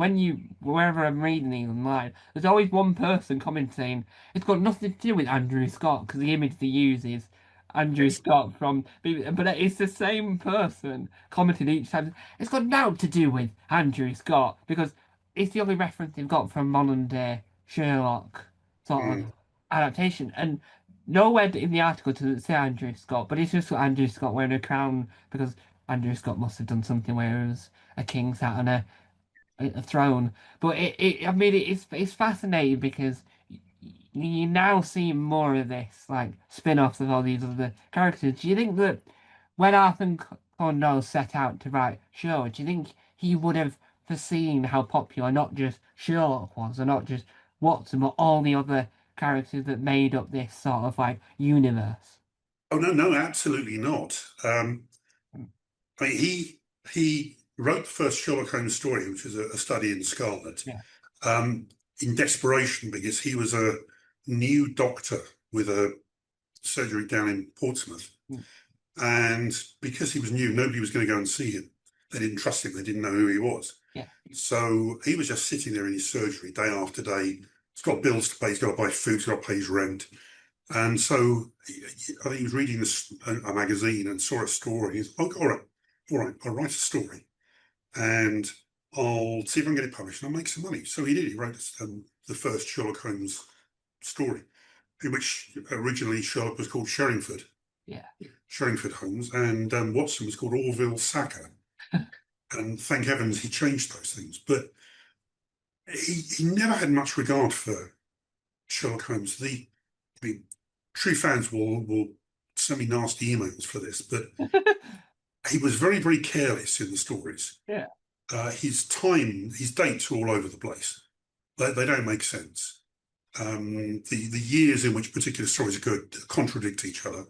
wherever I'm reading these online, there's always one person commenting, it's got nothing to do with Andrew Scott, because the image they use is Andrew Scott but it's the same person commenting each time. It's got nothing to do with Andrew Scott, because it's the only reference they've got from modern day Sherlock sort of adaptation. And nowhere in the article does it say Andrew Scott, but it's just got Andrew Scott wearing a crown because Andrew Scott must have done something where he was a king sat on a throne. But it's fascinating because you now see more of this, like spin-offs of all these other characters. Do you think that when Arthur Conan Doyle set out to write Sherlock, do you think he would have foreseen how popular not just Sherlock was, or not just Watson, but all the other characters that made up this sort of like universe? Oh no, absolutely not. I mean, he wrote the first Sherlock Holmes story, which was a study in Scarlet, Yeah. in desperation because he was a new doctor with a surgery down in Portsmouth. And because he was new, nobody was going to go and see him. They didn't trust him. They didn't know who he was. Yeah. So he was just sitting there in his surgery day after day. He's got bills to pay. He's got to buy food. He's got to pay his rent. And so I think he was reading a magazine and saw a story. He's like, all right, I'll write a story and I'll see if I can get it published and I'll make some money. So he did. He wrote the first Sherlock Holmes story, in which originally Sherlock was called Sherringford. Yeah. Sherringford Holmes, and Watson was called Orville Sacker. And thank heavens he changed those things. But he never had much regard for Sherlock Holmes. I mean, true fans will send me nasty emails for this, but he was very, very careless in the stories. Yeah. His dates are all over the place. They don't make sense. The years in which particular stories occur contradict each other.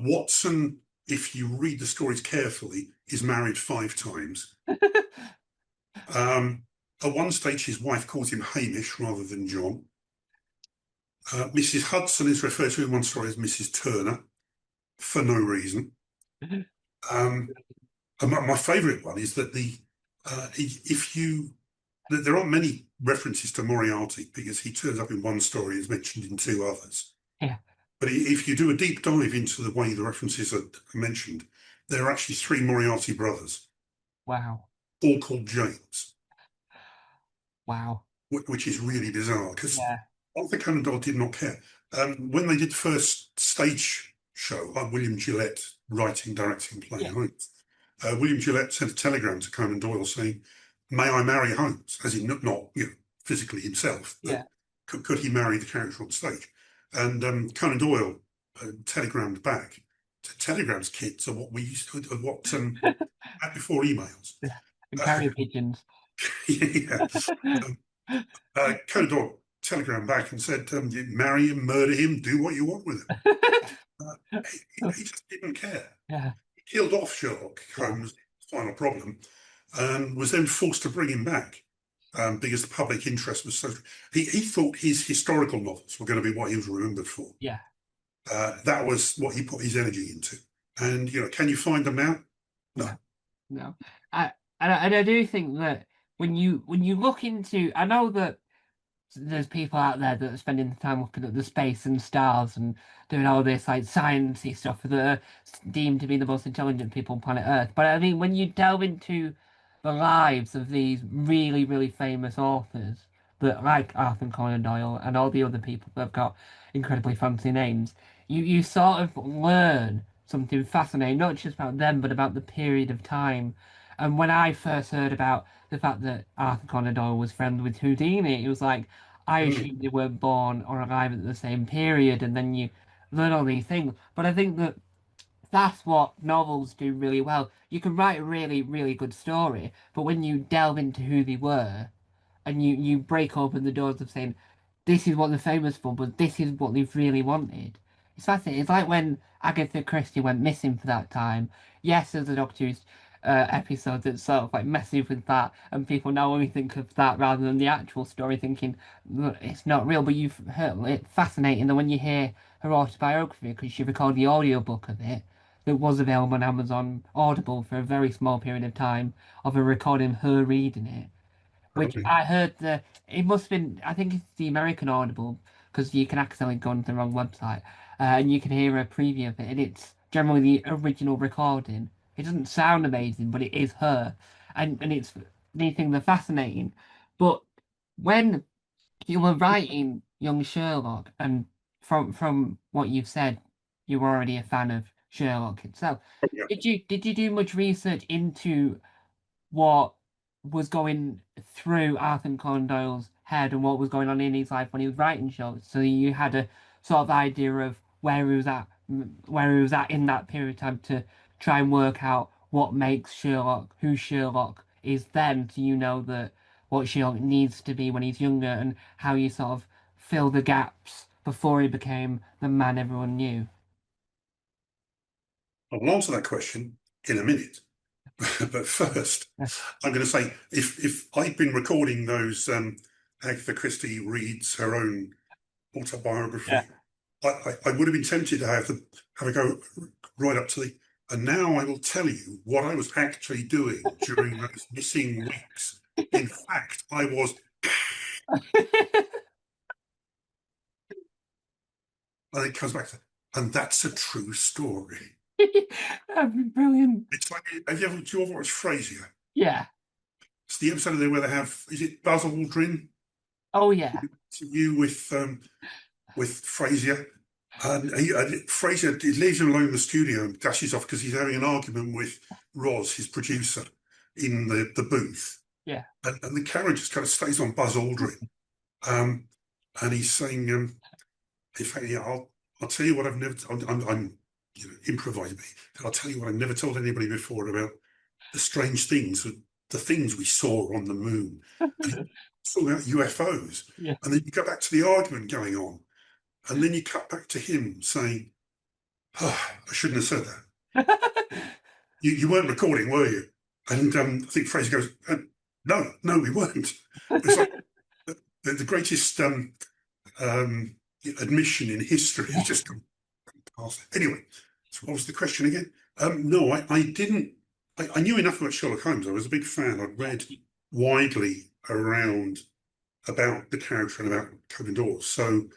Watson, if you read the stories carefully, is married 5 times. At one stage, his wife calls him Hamish rather than John. Mrs. Hudson is referred to in one story as Mrs. Turner for no reason. And my favourite one is that if you there aren't many references to Moriarty because he turns up in one story and is mentioned in two others. Yeah. But if you do a deep dive into the way the references are mentioned, there are actually three Moriarty brothers, Wow. all called James, Wow. which is really bizarre because Yeah. Arthur Conan Doyle did not care. When they did the first stage show, William Gillette writing, directing, playing Yeah. Holmes, William Gillette sent a telegram to Conan Doyle saying, "May I marry Holmes?" As in not physically himself, but Yeah. could he marry the character on stage? And Conan Doyle telegrammed back. Telegrams, kids, are what we used to, are what had before emails. And carrier pigeons. Yeah. Conan Doyle telegrammed back and said, "You marry him, murder him, do what you want with him." He just didn't care. Yeah. He killed off Sherlock Holmes' final problem and was then forced to bring him back because the public interest was so. He thought his historical novels were going to be what he was remembered for. Yeah. That was what he put his energy into. And can you find them now? No. No. I do think that when you look into, I know that there's people out there that are spending the time looking at the space and stars and doing all this like sciencey stuff that are deemed to be the most intelligent people on planet Earth. But I mean, when you delve into the lives of these really, really famous authors, that like Arthur Conan Doyle and all the other people that have got incredibly fancy names, you sort of learn something fascinating, not just about them, but about the period of time. And when I first heard about the fact that Arthur Conan Doyle was friends with Houdini, it was like, I assumed they weren't born or alive at the same period, and then you learn all these things. But I think that that's what novels do really well. You can write a really, really good story, but when you delve into who they were, and you break open the doors of saying, this is what they're famous for, but this is what they've really wanted. It's fascinating. It's like when Agatha Christie went missing for that time. Yes, there's a Doctor Who's episode that's sort of like messing with that, and people now only think of that rather than the actual story, thinking "Look, it's not real." But you've heard it fascinating that when you hear her autobiography, because she recorded the audiobook of it, that was available on Amazon Audible for a very small period of time, of a recording of her reading it, which Okay. I heard it must have been, I think it's the American Audible, because you can accidentally go onto the wrong website, and you can hear a preview of it, and it's generally the original recording. It doesn't sound amazing, but it is her, and it's these things are fascinating. But when you were writing Young Sherlock, and from what you've said, you were already a fan of Sherlock itself. Yeah. Did you do much research into what was going through Arthur Conan Doyle's head and what was going on in his life when he was writing Sherlock? So you had a sort of idea of where he was at in that period of time to try and work out what makes Sherlock who Sherlock is then, so you know that what Sherlock needs to be when he's younger and how you sort of fill the gaps before he became the man everyone knew. I'll answer that question in a minute. But first, I'm going to say if I'd been recording those Agatha Christie reads her own autobiography, I would have been tempted to have a go right up to the. And now I will tell you what I was actually doing during those missing weeks. In fact, I was. And it comes back to, and that's a true story. That'd be brilliant. It's like, do you ever watch Frasier? Yeah. It's the episode there where they have, is it Buzz Aldrin? Oh yeah. To you with Frasier. And Frasier leaves him alone in the studio and dashes off because he's having an argument with Roz, his producer, in the booth. Yeah. And the camera just kind of stays on Buzz Aldrin. And he's saying, in fact, yeah, I'll tell you what I've never, I'm improvising. I'll tell you what I've never told anybody before about the strange things, the things we saw on the moon. And it's all about UFOs. Yeah. And then you go back to the argument going on. And then you cut back to him saying, "Oh, I shouldn't have said that. You weren't recording, were you?" And I think Fraser goes, no, we weren't." It's like the greatest admission in history. It's just gone past. Anyway, so what was the question again? No, I didn't. I knew enough about Sherlock Holmes. I was a big fan. I'd read widely around about the character and about Conan Doyle. So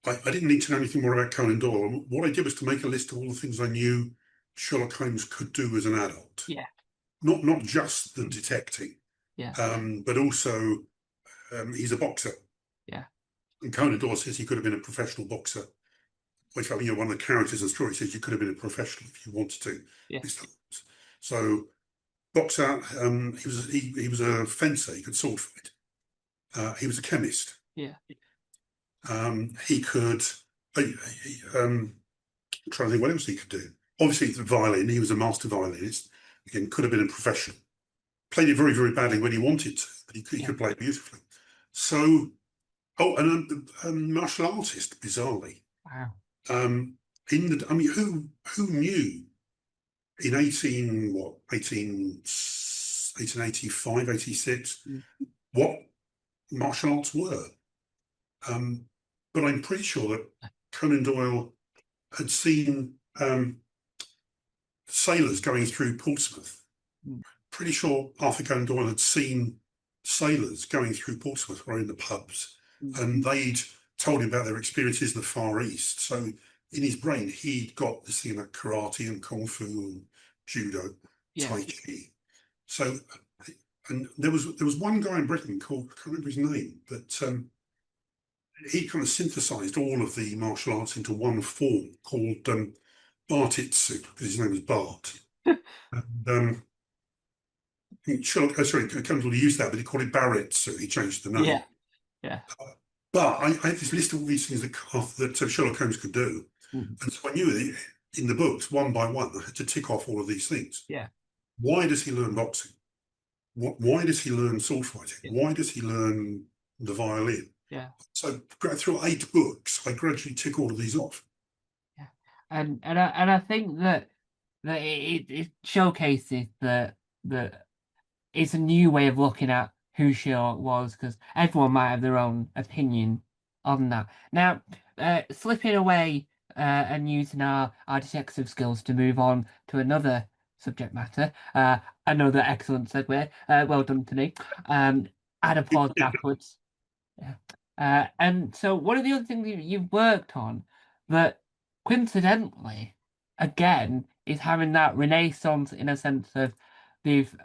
I didn't need to know anything more about Conan Doyle. What I did was to make a list of all the things I knew Sherlock Holmes could do as an adult. Yeah. Not just the detecting, Yeah. but also he's a boxer. Yeah. And Conan Doyle says he could have been a professional boxer. Which, I mean, one of the characters in the story says you could have been a professional if you wanted to. Yeah. So boxer, he was a fencer. He could sword fight. He was a chemist. Yeah. He could. Trying to think what else he could do. Obviously, the violin. He was a master violinist. Again, could have been a professional. Played it very, very badly when he wanted to, but he could play it beautifully. So, and a martial artist, bizarrely. Wow. I mean, who knew in 1885, 86, what martial arts were? But I'm pretty sure that Conan Doyle had seen sailors going through Portsmouth. Pretty sure Arthur Conan Doyle had seen sailors going through Portsmouth or in the pubs, and they'd told him about their experiences in the Far East. So in his brain, he'd got this thing about karate and kung fu and judo, tai chi. So, and there was one guy in Britain called, I can't remember his name, but he kind of synthesized all of the martial arts into one form called Bartitsu, because his name was Bart. And Conan Doyle used that, but he called it Barretsu. He changed the name. Yeah. Yeah. But I had this list of all these things that Sherlock Holmes could do. And so I knew that in the books, one by one, I had to tick off all of these things. Yeah. Why does he learn boxing? Why does he learn sword fighting? Yeah. Why does he learn the violin? Yeah. So through 8 books, I gradually tick all of these off. Yeah. And I think that it showcases that it's a new way of looking at who Sherlock was, because everyone might have their own opinion on that. Now, slipping away and using our detective skills to move on to another subject matter. Another excellent segue. Well done to me. Add applause backwards. Yeah. And so one of the other things you've worked on that coincidentally, again, is having that renaissance in a sense of they've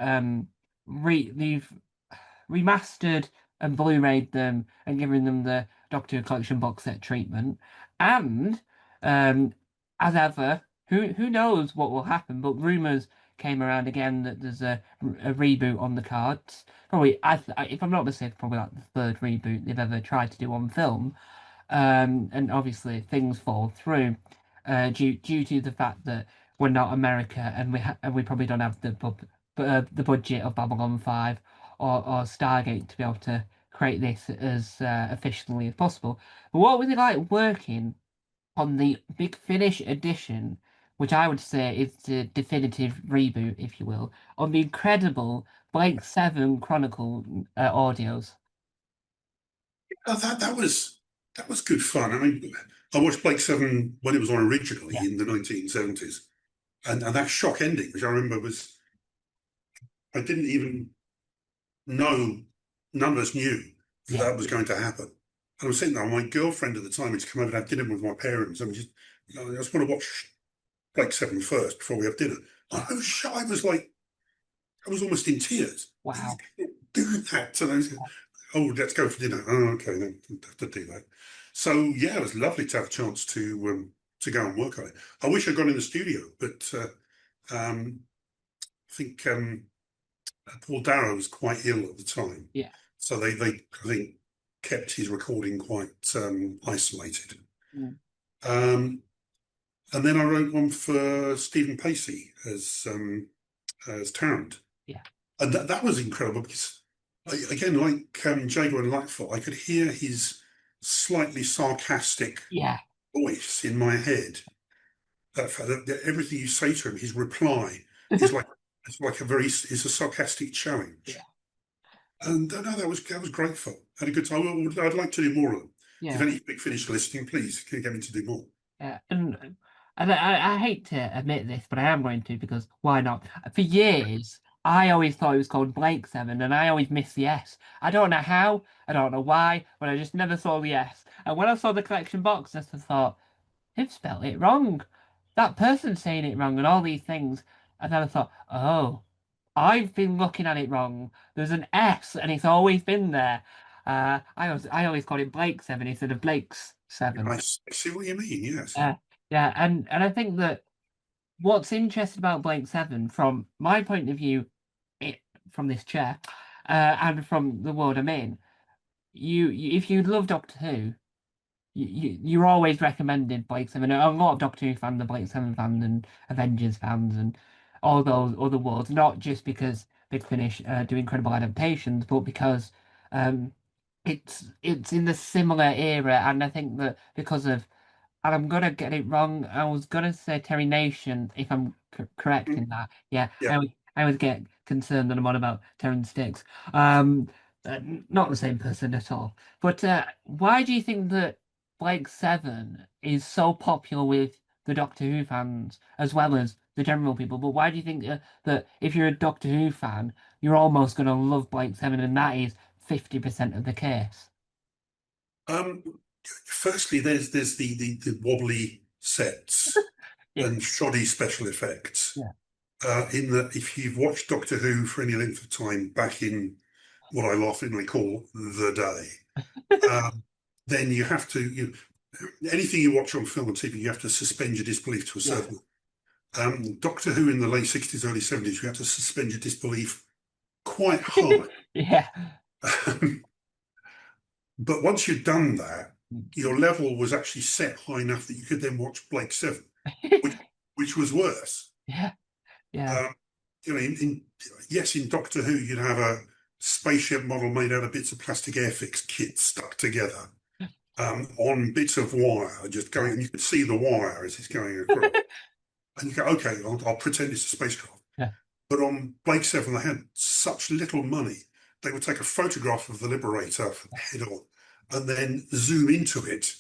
remastered and Blu-rayed them and given them the Doctor Who Collection box set treatment. And as ever, who knows what will happen? But rumours came around again that there's a reboot on the cards. Probably, if I'm not mistaken, probably like the 3rd reboot they've ever tried to do on film. And obviously things fall through due to the fact that we're not America, and we probably don't have the budget of Babylon 5 or Stargate to be able to create this as efficiently as possible. But what was it like working on the Big Finish edition, which I would say is the definitive reboot, if you will, on the incredible Blake 7 Chronicle audios? That was good fun. I mean, I watched Blake 7 when it was on originally in the 1970s, and that shock ending, which I remember I didn't even know, none of us knew that was going to happen. And I was sitting there, my girlfriend at the time had come over to have dinner with my parents, and I just want to watch Blake 7 first before we have dinner. I was almost in tears. Wow. Do that. And I was, let's go for dinner. Oh, okay, then have to do that. So yeah, it was lovely to have a chance to go and work on it. I wish I'd gone in the studio, but I think Paul Darrow was quite ill at the time. Yeah. So they I think kept his recording quite isolated. And then I wrote one for Stephen Pacey as Tarrant. Yeah. And that was incredible because, again, like Jago and Lightfoot, I could hear his slightly sarcastic voice in my head. That everything you say to him, his reply is like it's a sarcastic challenge. Yeah. And no, that was great fun. Had a good time. I'd like to do more of them. Yeah. If any Big Finish listening, please can you get me to do more. Yeah, and I hate to admit this, but I am going to, because why not? For years, I always thought it was called Blake 7, and I always missed the S. I don't know how, I don't know why, but I just never saw the S. And when I saw the collection box, I just thought, they've spelled it wrong. That person's saying it wrong, and all these things. And then I thought, oh, I've been looking at it wrong. There's an S, and it's always been there. I always called it Blake 7 instead of Blake's 7. I see what you mean. Yes. Yeah, and I think that what's interesting about Blake 7, from my point of view, from this chair, and from the world I'm in, if you love Doctor Who, you're always recommended Blake 7. A lot of Doctor Who fans are Blake 7 fans and Avengers fans and all those other worlds, not just because Big Finish do incredible adaptations, but because um, it's in the similar era, and I think that because of, and I'm gonna get it wrong. I was gonna say Terry Nation, if I'm correct Mm, in that. Yeah, yeah. I always get concerned that I'm on about Terrence Sticks. Not the same person at all. But why do you think that Blake 7 is so popular with the Doctor Who fans as well as the general people? But why do you think that if you're a Doctor Who fan, you're almost gonna love Blake 7, and that is 50% of the case? Um, Firstly, there's the wobbly sets Yeah, and shoddy special effects. yeah, In that, if you've watched Doctor Who for any length of time back in what I laughingly call the day, then you have to anything you watch on film and TV, you have to suspend your disbelief to a yeah, certain. Doctor Who in the late 60s, early 70s, you had to suspend your disbelief quite high. yeah. But once you'd done that, your level was actually set high enough that you could then watch Blake 7, which, which was worse. Yeah, yeah, Um, yes, in Doctor Who, you'd have a spaceship model made out of bits of plastic airfix kit stuck together on bits of wire, just going, and you could see the wire as it's going across. And you go, okay, I'll pretend it's a spacecraft. yeah, But on Blake 7, they had such little money, they would take a photograph of the Liberator head on and then zoom into it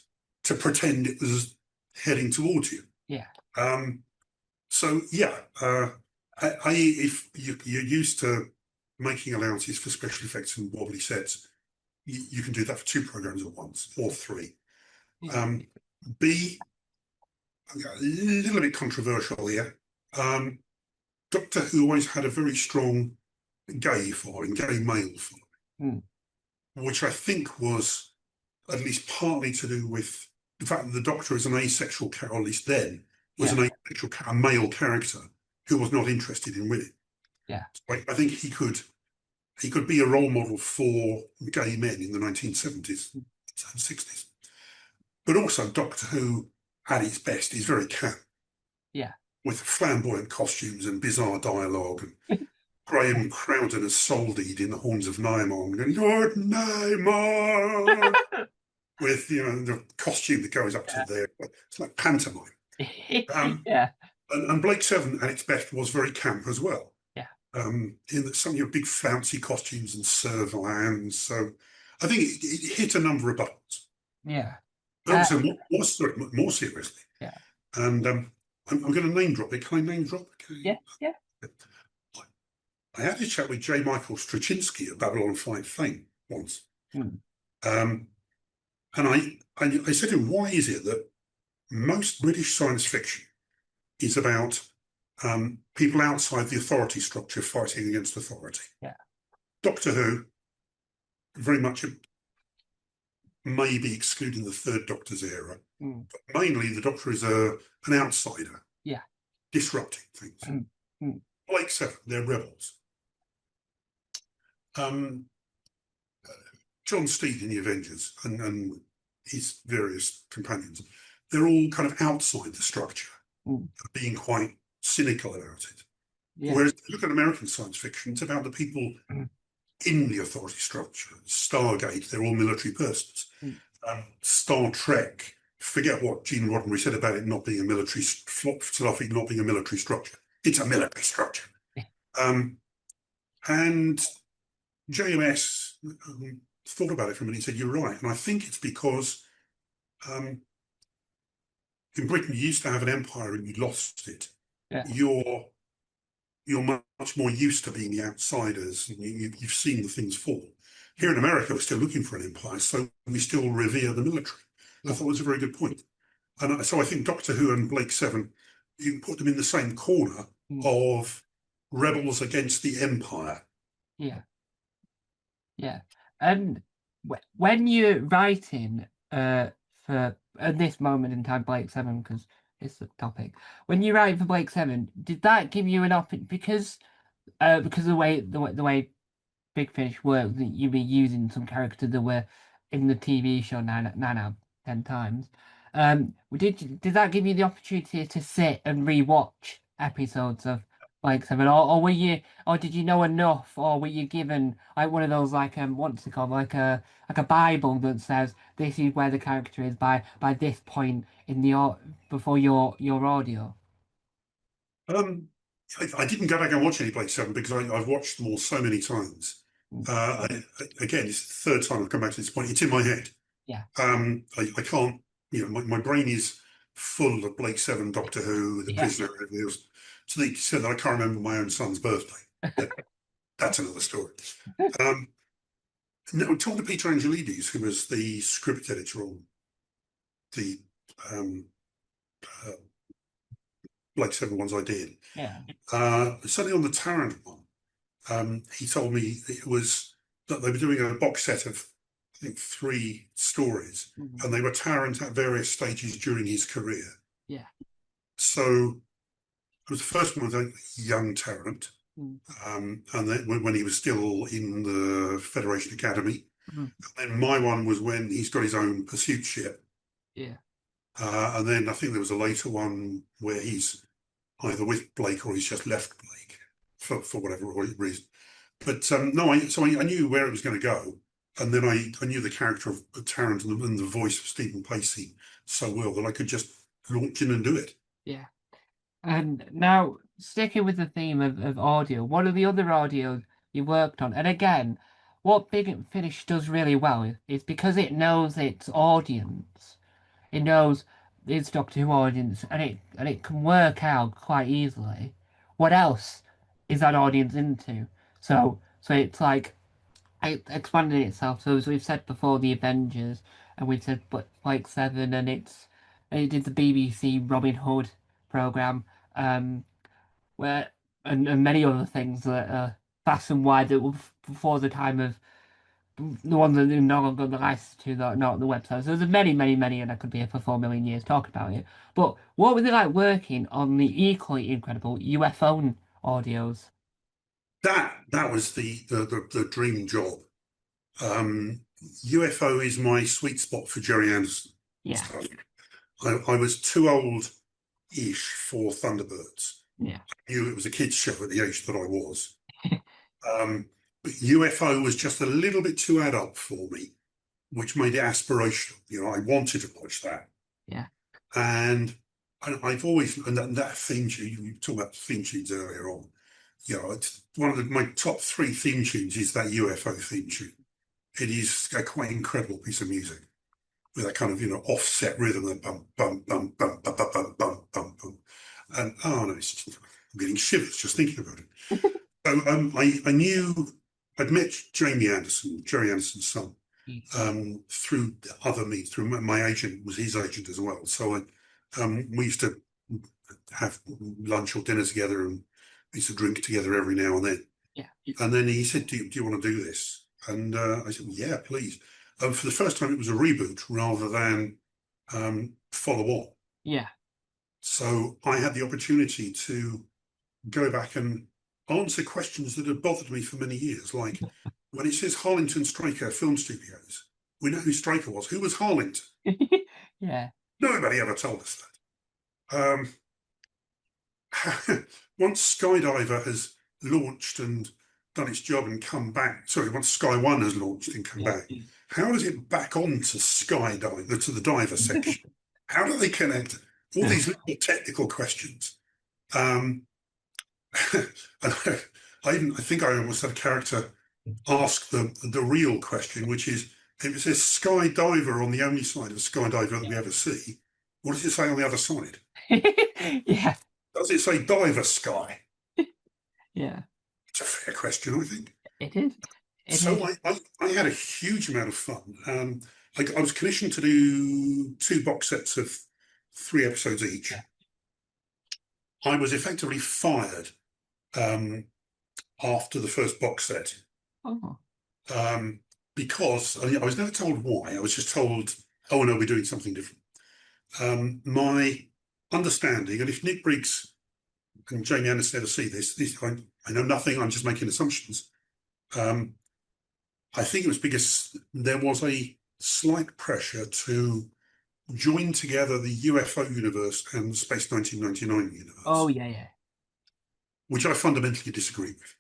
to pretend it was heading towards you. yeah, So, yeah, if you're used to making allowances for special effects and wobbly sets, you can do that for 2 programs at once or 3. B, a little bit controversial here. Doctor Who always had a very strong gay following, gay male following, mm, which I think was at least partly to do with the fact that the Doctor is an asexual character, or at least then was yeah, an asexual a male character who was not interested in women. yeah, So I think he could be a role model for gay men in the 1970s and 60s. But also Doctor Who at its best is very camp, yeah, with flamboyant costumes and bizarre dialogue, and Graham Crowden as Soldeed in The Horns of Naimon, and Lord Naimon, with the costume that goes up to there. It's like pantomime. Um, yeah, and Blake 7 at its best was very camp as well. yeah, In that some of your big fancy costumes and servants. So I think it hit a number of buttons. yeah, But also more seriously, yeah, and I'm going to name drop it. Can I name drop? yeah, yeah, I had a chat with J. Michael Straczynski at Babylon 5 fame once. mm, Um, and I said to him, why is it that most British science fiction is about people outside the authority structure fighting against authority? yeah, Doctor Who, very much maybe excluding the Third Doctor's era, mm, but mainly the Doctor is an outsider, yeah, disrupting things. mm, mm, Blake 7, they're rebels. Um, John Steed in the Avengers and his various companions, they're all kind of outside the structure, mm, being quite cynical about it. yeah, Whereas if you look at American science fiction, it's about the people mm, in the authority structure. Stargate, they're all military persons. mm, Star Trek, forget what Gene Roddenberry said about it not being a military philosophy, not being a military structure. It's a military structure. yeah, And JMS thought about it for a minute and said, you're right. And I think it's because in Britain, you used to have an empire and you lost it. yeah, Your you're much more used to being the outsiders, and you've seen the things fall. Here in America, we're still looking for an empire, so we still revere the military. I thought it was a very good point. And so I think Doctor Who and Blake Seven, you can put them in the same corner of rebels against the Empire. Yeah. Yeah. And when you're writing for at this moment in time, Blake Seven, because it's the topic. When you write for Blake Seven, did that give you an option because of the way Big Finish worked, that you were using some characters that were in the TV show nine out of 10 times. Did that give you the opportunity to sit and rewatch episodes of Blake Seven, or were you, or did you know enough, or were you given like one of those like what's it called, like a Bible that says this is where the character is by this point in the before your audio? I didn't go back and watch any Blake Seven because I've watched them all so many times. Again, it's the third time I've come back to this point. It's in my head. Yeah. I can't, my brain is full of Blake Seven, Doctor Who, The Prisoner, everything else, to the extent that I can't remember my own son's birthday. That's another story. No, talking to Peter Angelides, who was the script editor on the Blake Seven ones I did. Yeah. Certainly on the Tarrant one, he told me it was that they were doing a box set of, I think, 3 stories, and they were Tarrant at various stages during his career. Yeah. So it was the first one was young Tarrant, and then when he was still in the Federation Academy. And then my one was when he's got his own pursuit ship. Yeah. And then I think there was a later one where he's either with Blake or he's just left Blake for whatever reason. But no, I knew where it was going to go. And then I knew the character of Tarrant and the voice of Stephen Pacey so well that I could just launch in and do it. Yeah. And now, sticking with the theme of audio, what are the other audios you worked on? And again, what Big Finish does really well is because it knows its audience, it knows its Doctor Who audience, and it can work out quite easily what else is that audience into. So it's like expanding itself. So as we've said before, the Avengers, and we've said Blake Seven, and it did the BBC Robin Hood program, where and many other things that are fast and wide that were before the time of the ones that are no longer on the license to that not on the website. So there's many, and I could be here for 4 million years talking about it. But what was it like working on the equally incredible UFO audios? That was the dream job. UFO is my sweet spot for Gerry Anderson. Yeah. I was too old-ish for Thunderbirds. Yeah. I knew it was a kids' show at the age that I was. But UFO was just a little bit too adult for me, which made it aspirational. I wanted to watch that. Yeah. And I've always, and that theme tune, you talked about theme tunes earlier on. It's one of my top 3 theme tunes is that UFO theme tune. It is a quite incredible piece of music with that kind of, offset rhythm, and bum, bum, bum, bum, bum, bum, bum, bum, bum, bum. And no, I'm getting shivers just thinking about it. So I knew I'd met Jamie Anderson, Gerry Anderson's son, through other means. Through my agent was his agent as well. So we used to have lunch or dinner together, and we used to drink together every now and then. Yeah. And then he said, "Do you want to do this?" And I said, "Yeah, please." For the first time, it was a reboot rather than follow on. Yeah. So I had the opportunity to go back and answer questions that had bothered me for many years, like when it says Harlington Straker Film Studios, we know who Straker was. Who was Harlington? Yeah. Nobody ever told us that. Once Skydiver has launched and done its job and come back, sorry, once Sky One has launched and come back, how does it back on to Skydiver, to the diver section? How do they connect? All these little technical questions. And I think I almost had a character ask the real question, which is, if it says Skydiver on the only side of Skydiver that we ever see, what does it say on the other side? Yeah. Does it say Diver Sky? Yeah, It's a fair question, I think. it is. It is. So I had a huge amount of fun. I was commissioned to do two box sets of three episodes Yeah. each. I was effectively fired um, after the first box set Oh, um, because I was never told why. I was just told, "Oh no, we're doing something different." My understanding, and if Nick Briggs and Jamie Anderson ever see this I know nothing. I'm just making assumptions. Um, I think it was because there was a slight pressure to join together the UFO universe and the Space 1999 oh universe, yeah, yeah, which I fundamentally disagree with.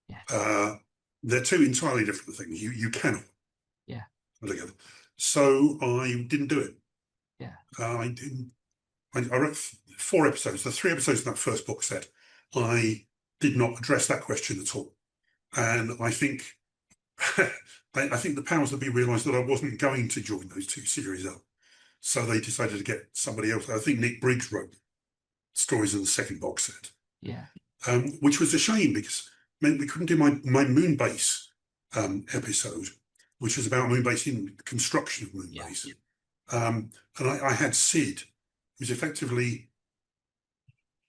yeah, Uh, they're two entirely different things. You cannot yeah, put together. So I didn't do it. yeah, I didn't. I wrote four episodes. The three episodes in that first book set, I did not address that question at all. And I think I think the powers that be realised that I wasn't going to join those two series up. So they decided to get somebody else. I think Nick Briggs wrote stories in the second box set, yeah, which was a shame because it meant we couldn't do my Moonbase episode, which was about Moonbase in construction of yeah, Moonbase. And I had Sid, who's effectively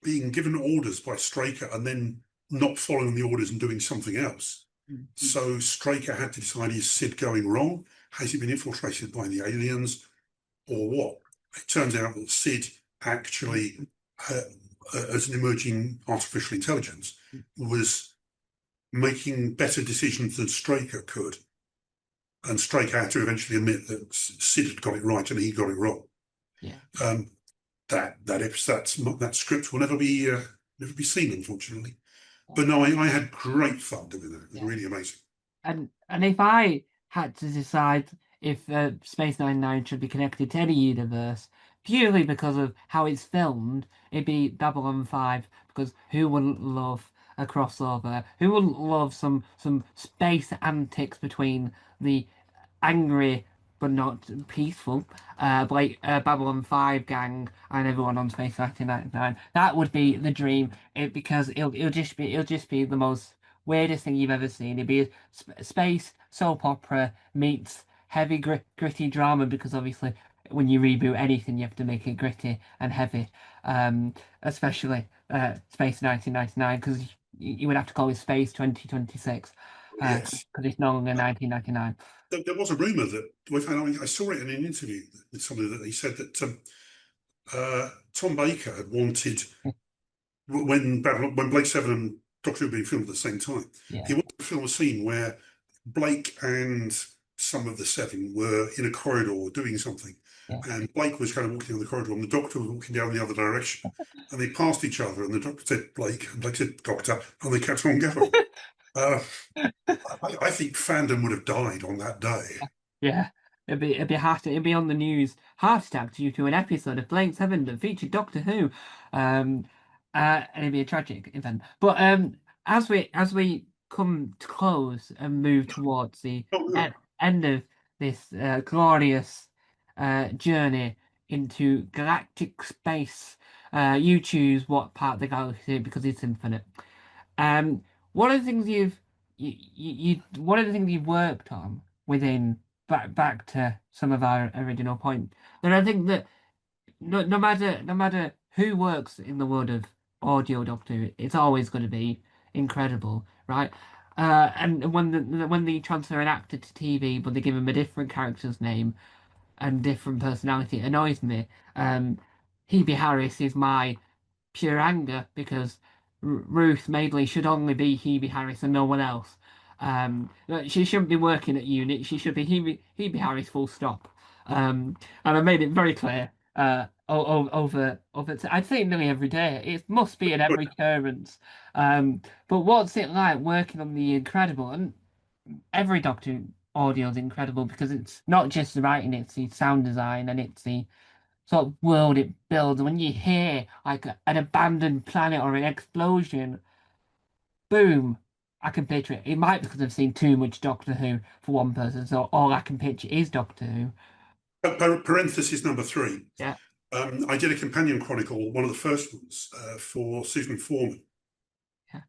being given orders by Straker and then not following the orders and doing something else. mm, So Straker had to decide, is Sid going wrong? Has he been infiltrated by the aliens or what? It turns out that Sid actually, uh, as an emerging artificial intelligence, was making better decisions than Straker could. And Straker had to eventually admit that Sid had got it right and he got it wrong. yeah. Um, that script will never be seen, unfortunately. But no, I had great fun doing that. It was Yeah. really amazing. And if I had to decide if Space 99 should be connected to any universe, purely because of how it's filmed, it'd be Babylon 5, because who wouldn't love a crossover? Who wouldn't love some space antics between the angry but not peaceful Babylon 5 gang and everyone on Space 1999? That would be the dream, because it'll just be the most weirdest thing you've ever seen. It'd be a space soap opera meets heavy gritty drama, because obviously when you reboot anything you have to make it gritty and heavy, especially Space 1999, because you would have to call it Space 2026, Yes. because it's no longer 1999. There was a rumor that I saw it in an interview with somebody that he said that Tom Baker had wanted when Blake Seven and Doctor Who were being filmed at the same time. Yeah, He wanted to film a scene where Blake and some of the Seven were in a corridor doing something, yeah. and Blake was kind of walking down the corridor, and the Doctor was walking down the other direction, and they passed each other, and the Doctor said Blake, and Blake said Doctor, and they kept on going. Uh, I think fandom would have died on that day. Yeah, it'd be on the news. Heart attack due to an episode of Blake Seven that featured Doctor Who, um, and it'd be a tragic event. But as we come to close and move towards the Oh no. end of this glorious journey into galactic space, you choose what part of the galaxy, because it's infinite. Um, one of the things one of the things you've worked on within, back to some of our original point, that I think that no matter who works in the world of audio Doctor Who, it's always going to be incredible, right? And when they transfer an actor to TV, but they give him a different character's name and different personality, it annoys me. Hebe Harris is my pure anger, because Ruth Madeley should only be Hebe Harris and no one else. She shouldn't be working at unit. She should be Hebe Harris, full stop. And I made it very clear over. I'd say it nearly every day. It must be an every occurrence. But what's it like working on the Incredible? And every Doctor audio is incredible, because it's not just the writing, it's the sound design, and it's the sort of world it builds. When you hear like an abandoned planet or an explosion, boom, I can picture it. It might be because I've seen too much Doctor Who for one person, so all I can picture is Doctor Who. Parenthesis number three. Yeah, I did a companion chronicle, one of the first ones, for Susan Foreman. yeah,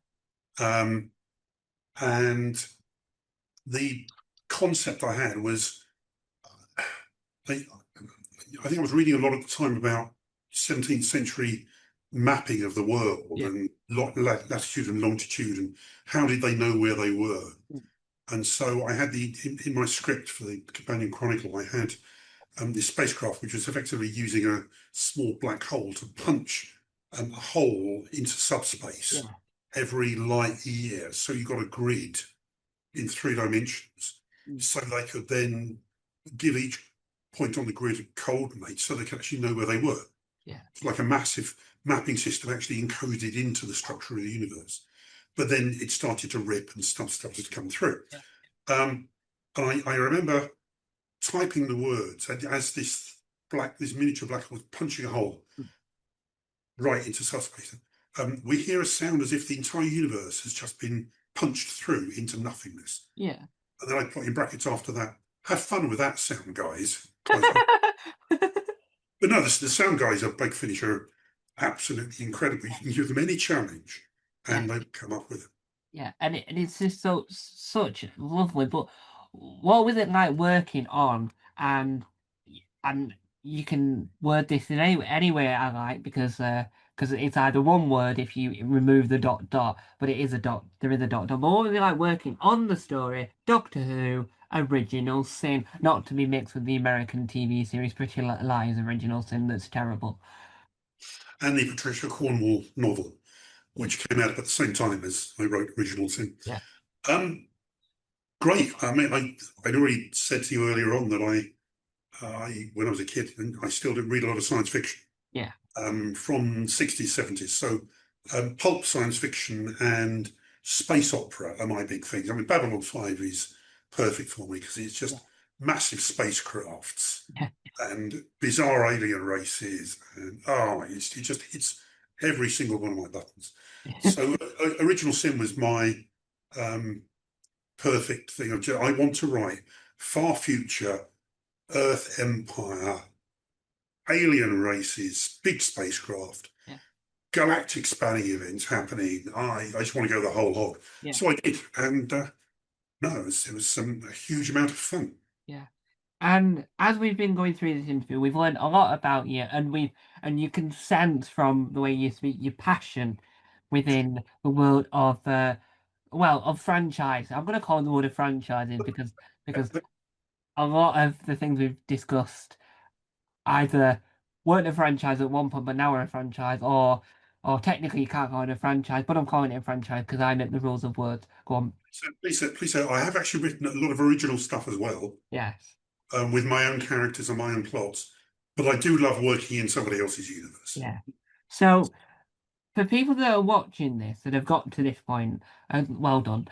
Um, and the concept I had was, I, I think I was reading a lot at the time about 17th century mapping of the world Yeah. and latitude and longitude, and how did they know where they were. And so I had in my script for the companion chronicle, I had this spacecraft which was effectively using a small black hole to punch a hole into subspace Yeah. every light year. So you got a grid in 3 dimensions. Mm. So they could then give each point on the grid a coordinate so they could actually know where they were. Yeah. It's like a massive mapping system actually encoded into the structure of the universe. But then it started to rip and stuff started to come through. Yeah. And I remember typing the words as this miniature black hole was punching a hole Mm. right into subspace. We hear a sound as if the entire universe has just been punched through into nothingness. Yeah. And then I put in brackets after that, have fun with that sound, guys. But no, the sound guys at Big Finish are absolutely incredible. You can give them any challenge Yeah. and they come up with it. Yeah, and it's just such lovely. But what was it like working on and you can word this in any way I like because it's either one word if you remove the dot dot, but it is a dot. There is a dot dot. But what was it like working on the story Doctor Who original sin, not to be mixed with the American TV series Pretty Lies original sin that's terrible. And the Patricia Cornwall novel, which came out at the same time as I wrote Original Sin. Yeah. Um, Great. I mean, I'd already said to you earlier on that when I was a kid, and I still didn't read a lot of science fiction. Yeah. From 60s, 70s. So pulp science fiction and space opera are my big things. I mean, Babylon 5 is perfect for me because it's just massive spacecrafts Yeah. and bizarre alien races. And it's every single one of my buttons. So Original Sin was my perfect thing. I want to write far future Earth Empire, alien races, big spacecraft, Yeah. galactic spanning events happening. I just want to go the whole hog. Yeah. So I did, and no, it was a huge amount of fun. Yeah. And as we've been going through this interview, we've learned a lot about you, and you can sense from the way you speak your passion within the world of of franchise. I'm going to call it the world of franchising because a lot of the things we've discussed either weren't a franchise at one point, but now are a franchise, or technically you can't call it a franchise, but I'm calling it a franchise because I make the rules of words. Go on. So please say, I have actually written a lot of original stuff as well, Yes. with my own characters and my own plots. But I do love working in somebody else's universe. Yeah. So for people that are watching this that have gotten to this point, well done.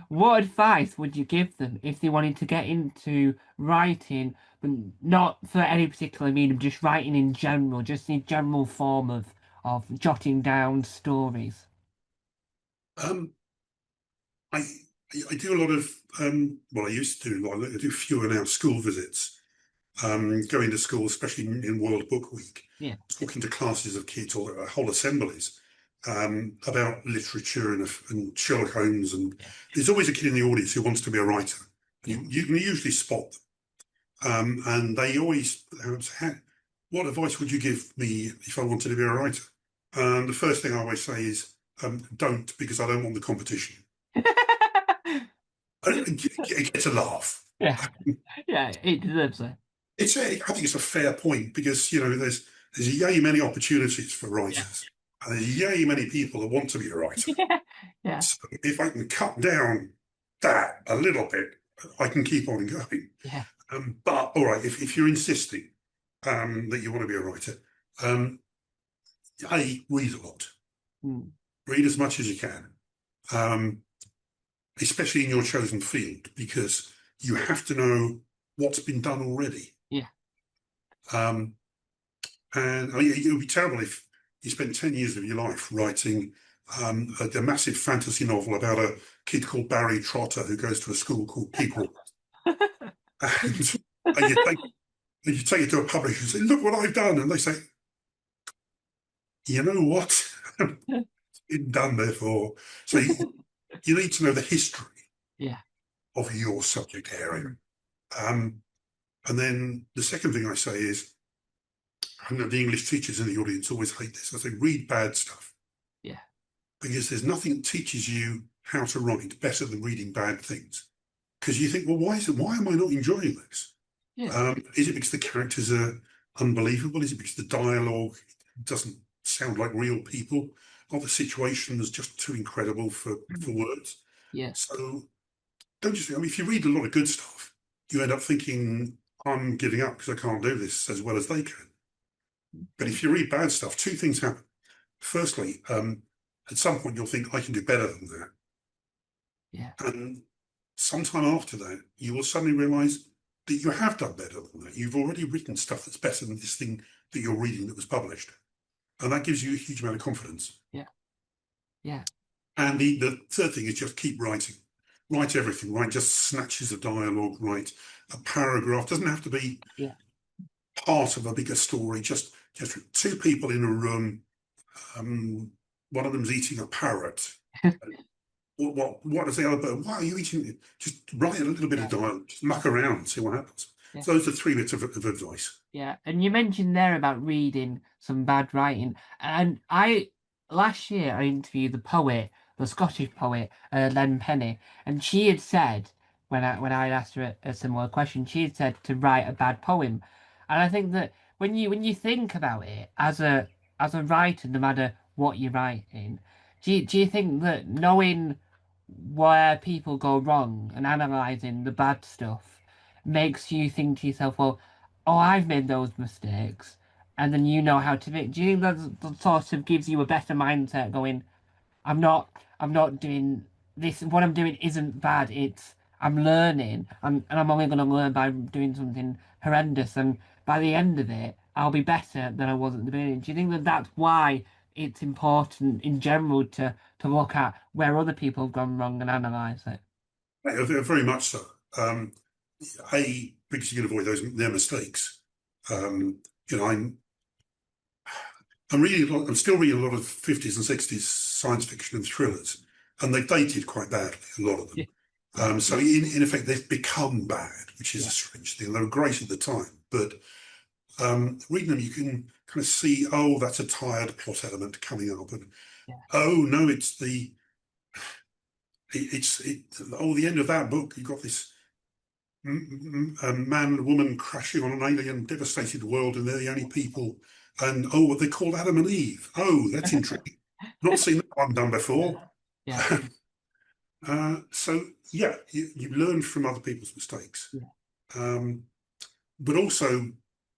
What advice would you give them if they wanted to get into writing, but not for any particular medium, just writing in general, just in general form of jotting down stories? Um, I I do a lot of well, I used to do. I do fewer now school visits. Going to school, especially in World Book Week, Yeah. talking to classes of kids or whole assemblies about literature and Sherlock Holmes. And there's always a kid in the audience who wants to be a writer. You can usually spot them. And they always say, what advice would you give me if I wanted to be a writer? And the first thing I always say is, don't, because I don't want the competition. It gets a laugh. Yeah, yeah, it deserves it. I think it's a fair point because there's yay many opportunities for writers, and there's yay many people that want to be a writer. Yeah, So if I can cut down that a little bit, I can keep on going. yeah, But all right, if you're insisting that you want to be a writer, read a lot, read as much as you can, especially in your chosen field, because you have to know what's been done already. yeah. And I mean, it would be terrible if you spent 10 years of your life writing a massive fantasy novel about a kid called Barry Trotter who goes to a school called People. and you take it to a publisher and say, look what I've done. And they say, you know what? been done before. So you need to know the history Yeah. of your subject area. And then the second thing I say is, I know the English teachers in the audience always hate this. I say, read bad stuff Yeah. because there's nothing that teaches you how to write better than reading bad things. Because you think, well, why am I not enjoying this? Yeah. Is it because the characters are unbelievable? Is it because the dialogue doesn't sound like real people? Are the situations just too incredible for words? Yeah. So don't just, I mean, if you read a lot of good stuff, you end up thinking, I'm giving up because I can't do this as well as they can. But if you read bad stuff, two things happen. Firstly, at some point you'll think, I can do better than that. Yeah. And sometime after that, you will suddenly realize that you have done better than that. You've already written stuff that's better than this thing that you're reading that was published. And that gives you a huge amount of confidence. Yeah. Yeah. And the third thing is just keep writing. Write everything, write just snatches of dialogue, write a paragraph. Doesn't have to be Yeah. part of a bigger story, just two people in a room. One of them's eating a parrot. What does the other bird? Why are you eating it? Just write a little bit of dialogue, just muck around, see what happens. Yeah. So those are three bits of advice. Yeah, and you mentioned there about reading some bad writing, and last year I interviewed the poet, the Scottish poet, Len Penny, and she had said when I asked her a similar question, she had said to write a bad poem, and I think that when you think about it as a writer, no matter what you're writing, do you think that knowing where people go wrong and analyzing the bad stuff makes you think to yourself, well, oh, I've made those mistakes, and then you know how to make. Do you think that sort of gives you a better mindset going, I'm not doing this, what I'm doing isn't bad, I'm learning, and I'm only going to learn by doing something horrendous, and by the end of it, I'll be better than I was at the beginning. Do you think that that's why it's important in general to look at where other people have gone wrong and analyze it? Very much so. Um, because you can avoid their mistakes. You know, I'm still reading a lot of 50s and 60s science fiction and thrillers, and they've dated quite badly, a lot of them. So in effect, they've become bad, which is a strange thing. They were great at the time, but reading them, you can kind of see, oh, that's a tired plot element coming up, and oh no, the end of that book, you've got this a man and woman crashing on an alien devastated world, and they're the only people. And oh, they're called Adam and Eve. Oh, that's intriguing. Not seen that one done before. Yeah. So yeah, you learn from other people's mistakes. But also,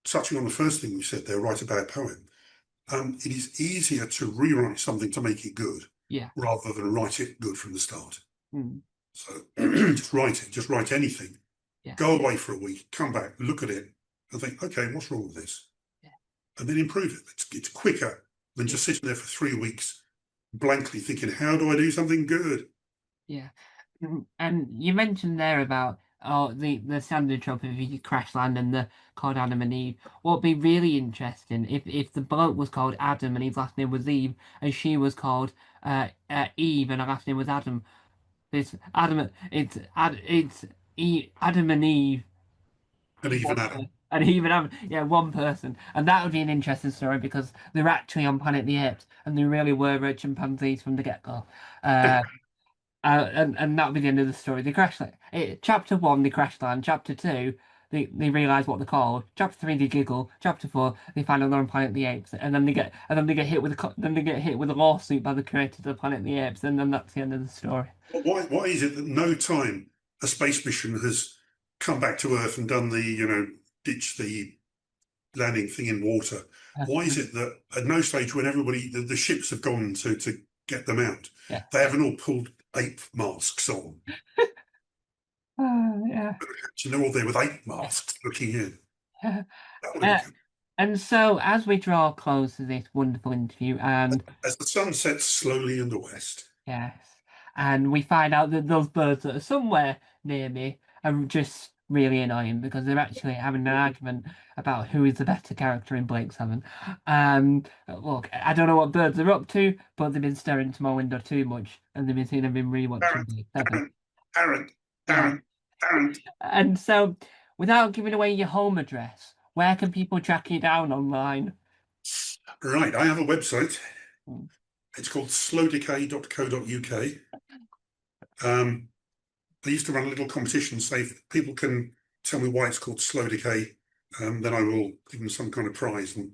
touching on the first thing you said there, write a bad poem. It is easier to rewrite something to make it good, rather than write it good from the start. So just write it. Just write anything. Go away for a week, come back, look at it, and think, okay, what's wrong with this? And then improve it. It's quicker than just sitting there for 3 weeks blankly thinking, how do I do something good? Yeah. And you mentioned there about the standard trope of you crash land and the called Adam and Eve. What'd be really interesting if the bloke was called Adam and his last name was Eve and she was called Eve and her last name was Adam. It's Adam. Adam and Eve. And even Adam. And even Adam, yeah, one person, and that would be an interesting story because they're actually on Planet the Apes, and they really were chimpanzees from the get-go. And that would be the end of the story. They crash land. Chapter 1, they crash land. Chapter 2, they realise what they're called. Chapter 3, they giggle. Chapter 4, they find out they're on Planet the Apes, and then they get hit with a lawsuit by the creators of Planet the Apes, and then that's the end of the story. Why is it that no time a space mission has come back to Earth and done ditch the landing thing in water? Why is it that at no stage when the ships have gone to get them out, they haven't all pulled ape masks on? Yeah. So they're all there with ape masks looking in. And so, as we draw close to this wonderful interview, and as the sun sets slowly in the west, yes, and we find out that those birds that are somewhere near me are just really annoying because they're actually having an argument about who is the better character in Blake Seven. Look, I don't know what birds are up to, but they've been staring into my window too much, and they've been saying I've been rewatching Darren, Blake Seven. Darren, Darren, Yeah, Darren, Darren. and so without giving away your home address, where can people track you down online? Right, I have a website. Mm. It's called slowdecay.co.uk. I used to run a little competition, say if people can tell me why it's called Slow Decay, then I will give them some kind of prize. And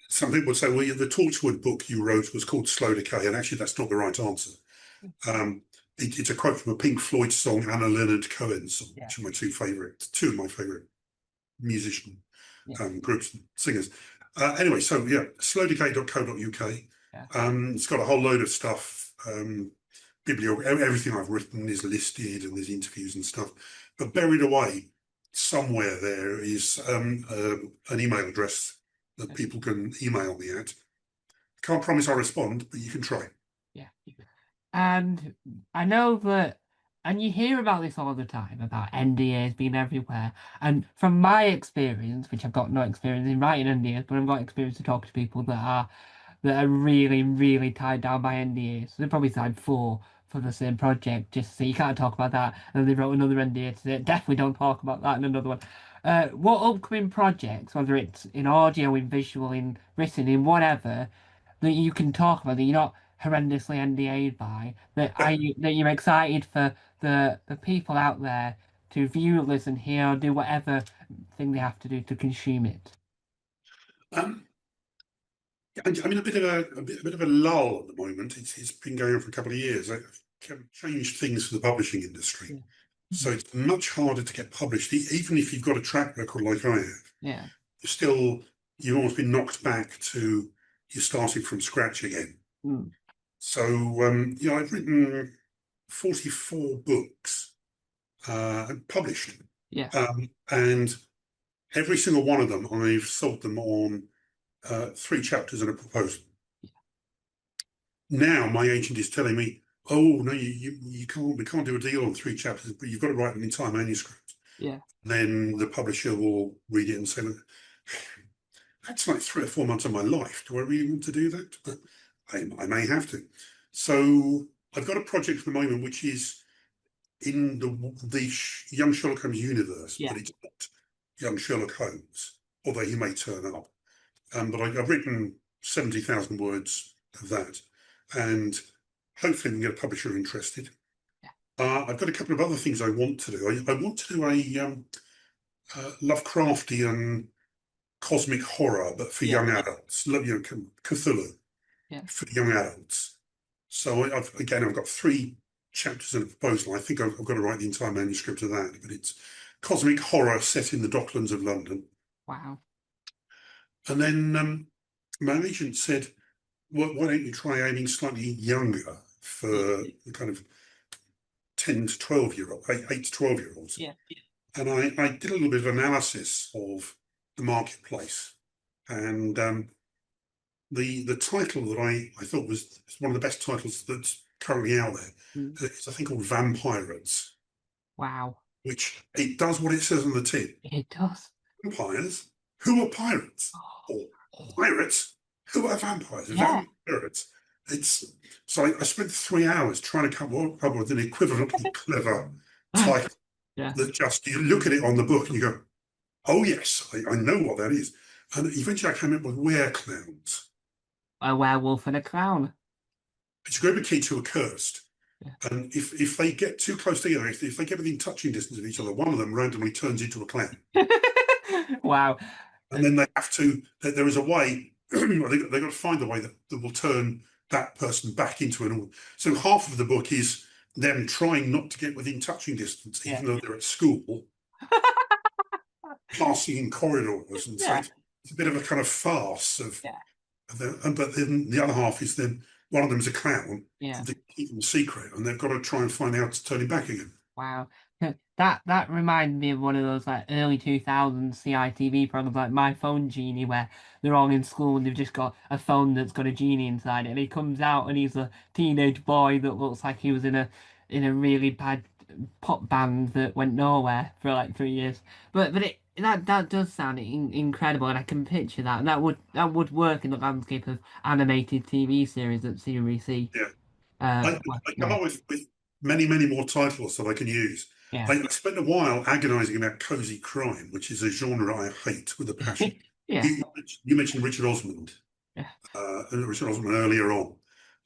some people would say, well, the Torchwood book you wrote was called Slow Decay, and actually that's not the right answer. It's a quote from a Pink Floyd song, Anna Leonard Cohen song, Yeah, which are my two of my favorite musician yeah, groups and singers. Anyway, so yeah, slowdecay.co.uk. yeah. It's got a whole load of stuff. Everything I've written is listed, and there's interviews and stuff. But buried away somewhere there is an email address that people can email me at. Can't promise I'll respond, but you can try. Yeah. And I know that, and you hear about this all the time about NDAs being everywhere. And from my experience, which I've got no experience in writing NDAs, but I've got experience to talk to people that are really, really tied down by NDAs. So they probably signed four for the same project, just so you can't talk about that. And then they wrote another NDA to say, definitely don't talk about that, and another one. What upcoming projects, whether it's in audio, in visual, in written, in whatever, that you can talk about that you're not horrendously NDA'd by, that you're excited for the people out there to view, listen, hear, or do whatever thing they have to do to consume it. Um, I'm in a bit of a lull at the moment. It's been going on for a couple of years. I've changed things for the publishing industry, Yeah. so it's much harder to get published. Even if you've got a track record like I have, Yeah. you've almost been knocked back to you're starting from scratch again. Mm. So I've written 44 books and published, Yeah. and every single one of them I've sold them on 3 chapters and a proposal. Now my agent is telling me, oh no, you can't, we can't do a deal on 3 chapters, but you've got to write an entire manuscript. Yeah. Then the publisher will read it and say, look, that's like 3 or 4 months of my life. Do I really want to do that? But I may have to. So I've got a project at the moment which is in the Young Sherlock Holmes universe, Yeah. but it's not Young Sherlock Holmes, although he may turn up. But I've written 70,000 words of that, and hopefully we can get a publisher interested. I've got a couple of other things I want to do. I want to do a Lovecraftian cosmic horror, but for young adults. Cthulhu Yeah. for young adults. So I've got 3 chapters in a proposal. I think I've got to write the entire manuscript of that, but it's cosmic horror set in the Docklands of London. Wow. And then my agent said, well, why don't you try aiming slightly younger for the kind of 10 to 12-year-old, 8 to 12-year-olds. Yeah. And I did a little bit of analysis of the marketplace. And the title that I thought was one of the best titles that's currently out there is a thing called Vampirates, Wow. which it does what it says on the tin. It does. Vampires who are pirates, or pirates who are vampires. Yeah. Vampirates. So I spent 3 hours trying to come up with an equivalently clever title Yeah. that just you look at it on the book and you go, oh yes, I know what that is. And eventually I came up with Wereclowns. A werewolf and a clown. It's a group of kids who are cursed. Yeah. And if they get too close together, if they get within touching distance of each other, one of them randomly turns into a clown. Wow. And then there is a way, they've got to find a way that will turn that person back into an order. So half of the book is them trying not to get within touching distance, even though they're at school, passing in corridors. And so it's a bit of a kind of farce but then the other half is then one of them is a clown, they keep them secret, and they've got to try and find out to turn him back again. Wow. That reminded me of one of those like early 2000s CITV programs like My Phone Genie, where they're all in school and they've just got a phone that's got a genie inside it, and he comes out and he's a teenage boy that looks like he was in a really bad pop band that went nowhere for like 3 years. But that does sound incredible, and I can picture that, and that would work in the landscape of animated TV series that CBC. Yeah. Well, I come yeah, up with many, many more titles that I can use. yeah, I spent a while agonizing about cozy crime, which is a genre I hate with a passion. yeah, You mentioned Richard Osman, yeah, Richard Osman earlier on,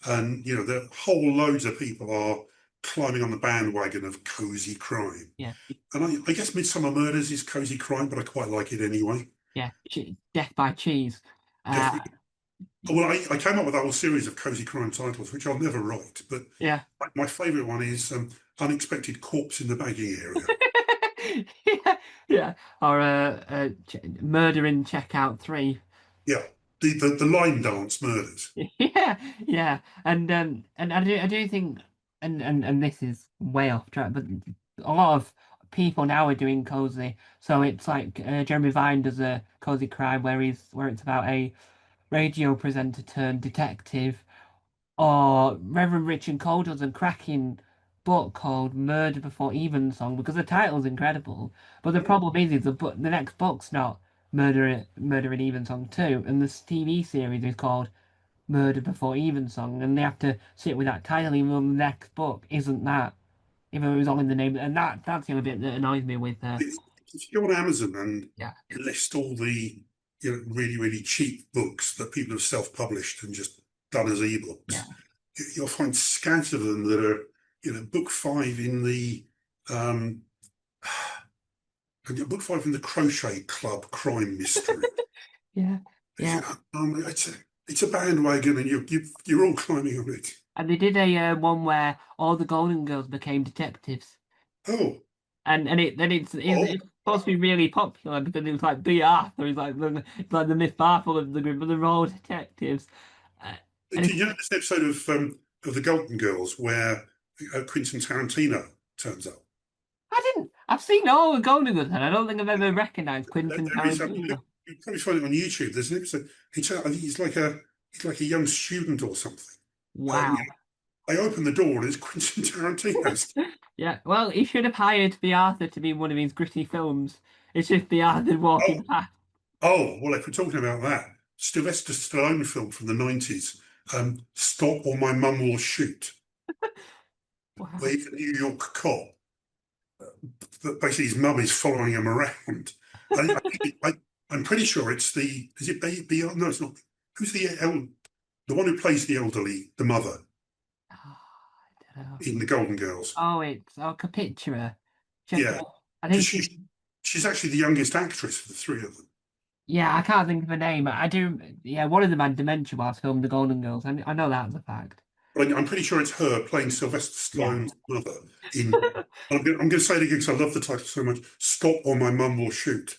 and the whole loads of people are climbing on the bandwagon of cozy crime. yeah, And I guess Midsummer Murders is cozy crime, but I quite like it anyway. yeah. Death by Cheese. Death, Uh, well, I came up with a whole series of cozy crime titles, which I'll never write, but yeah. my favourite one is Unexpected Corpse in the Bagging Area. Yeah, yeah, or Murder in Checkout 3. Yeah, the line dance murders. Yeah, yeah, and I do think, and this is way off track, but a lot of people now are doing cozy. So it's like Jeremy Vine does a cozy crime where it's about a radio presenter turned detective, or Reverend Richard Cole does a cracking book called Murder Before Evensong because the title's incredible. But the problem is the next book's not Murder in Evensong 2, and this TV series is called Murder Before Evensong, and they have to sit with that title even though the next book isn't that, even though it was all in the name. And that's the only bit that annoys me with If you go on Amazon and yeah, list all the really, really cheap books that people have self-published and just done as ebooks, yeah. you'll find scant of them that are book five in the um, book five in the Crochet Club crime mystery. Yeah, It's, yeah. it's a bandwagon, and you're all climbing on it. And they did a one where all the Golden Girls became detectives. Oh, And it's supposed to be really popular because it was like B. Arthur, he's like the Miss Marple of the group, but they're all detectives. And did you know this episode of the Golden Girls where Quentin Tarantino turns up? I didn't. I've seen all the Golden Girls, and I don't think I've ever recognised Quentin There is Tarantino. you probably find it on YouTube. There's an episode. I think he's like a young student or something. And Wow. I open the door and it's Quentin Tarantino. Yeah. Well, he should have hired B. Arthur to be in one of his gritty films. It's just B. Arthur Oh, walking past. well, if we're talking about that, Sylvester Stallone film from the 90s, Stop or My Mum Will Shoot, where Wow. he's a New York cop, but basically his mum is following him around. I'm pretty sure it's is it no, it's not. Who's the one who plays the elderly, the mother Oh, I don't know. in The Golden Girls? It's Capitra. Yeah, I because think she. she's actually the youngest actress of the three of them. Yeah, I can't think of a name. I do. Yeah, one of them had dementia whilst filming The Golden Girls. I know that's a fact. But I'm pretty sure it's her playing Sylvester Yeah. Stallone's mother in. I'm going to say it again because I love the title so much. Stop or My Mum Will Shoot.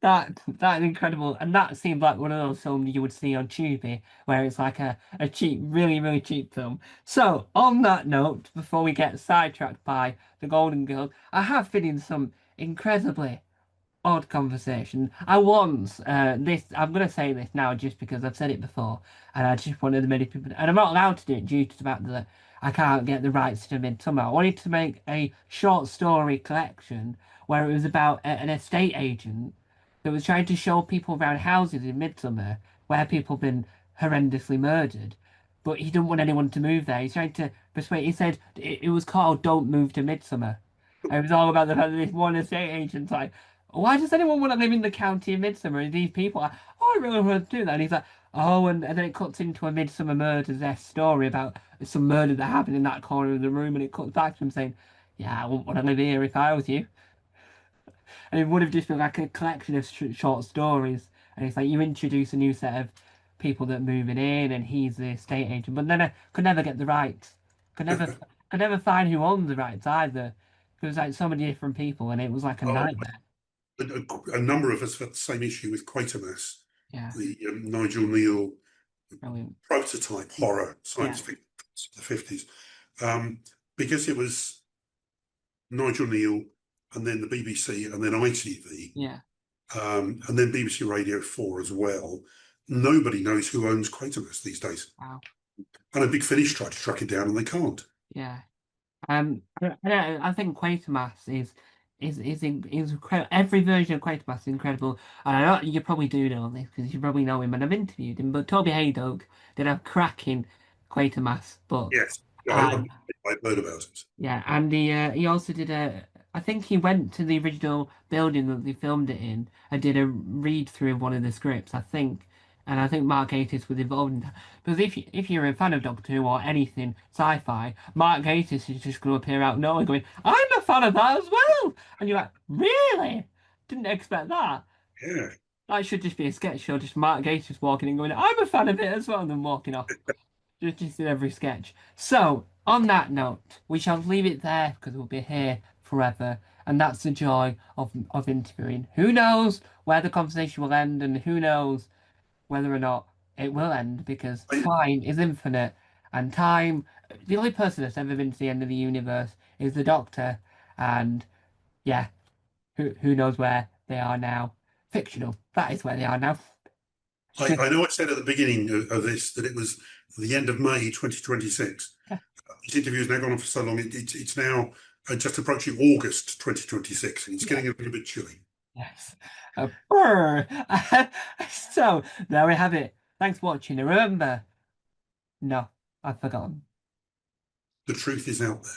That is incredible, and that seems like one of those films you would see on Tubi, where it's like a cheap, really, really cheap film. So, on that note, before we get sidetracked by The Golden Girls, I have been in some incredibly odd conversation. I once, I'm going to say this now just because I've said it before, and I just wanted many people, and I'm not allowed to do it due to the fact that I can't get the rights to Midsummer. I wanted to make a short story collection where it was about an estate agent that was trying to show people around houses in Midsummer where people have been horrendously murdered. But he didn't want anyone to move there. He's trying to persuade. He said it was called "Don't Move to Midsummer." And it was all about the fact that this one estate agent's like, why does anyone want to live in the county of Midsummer? And these people are, oh, I really want to do that. And he's like, oh, and then it cuts into a Midsummer Murders story about some murder that happened in that corner of the room, and it cuts back to him saying, yeah, I wouldn't want to live here if I was you. And it would have just been like a collection of short stories. And it's like you introduce a new set of people that are moving in, and he's the estate agent. But then I could never get the rights. Could never, could never find who owned the rights either. There was like so many different people, and it was like a Oh, nightmare. a number of us had the same issue with Quatermass, Yeah, the Nigel Neal brilliant. prototype horror Yeah, science fiction of the 50s, because it was Nigel Neal and then the BBC and then ITV, yeah, and then BBC Radio 4 as well. Nobody knows who owns Quatermass these days. wow, And a Big Finish tried to track it down and they can't. yeah. I think Quatermass is incredible. Every version of Quatermass is incredible, and I know you probably do know this because you probably know him and I've interviewed him. But Toby Hadoke did a cracking Quatermass book, Yes, and I've heard about it. yeah, and he also did a. I think he went to the original building that they filmed it in and did a read through of one of the scripts. I think, and I think Mark Gatiss was involved in that. Because if you're a fan of Doctor Who or anything sci-fi, Mark Gatiss is just going to appear out of nowhere going, "I'm a fan of that as well," and you're like, "Really? Didn't expect that." Yeah. That should just be a sketch show, just Mark Gatiss walking and going, "I'm a fan of it as well," and then walking off. Just in every sketch. So, on that note, we shall leave it there because we'll be here forever. And that's the joy of interviewing. Who knows where the conversation will end, and who knows whether or not it will end because I, time is infinite. And time, the only person that's ever been to the end of the universe is the Doctor. And yeah, who knows where they are now? Fictional. That is where they are now. I know I said at the beginning of this that it was the end of May 2026. This interview has now gone on for so long, it's now just approaching August 2026, and it's Yeah. getting a little bit chilly. Yes. Brr. So there we have it. Thanks for watching. And remember, no, I've forgotten. The truth is out there.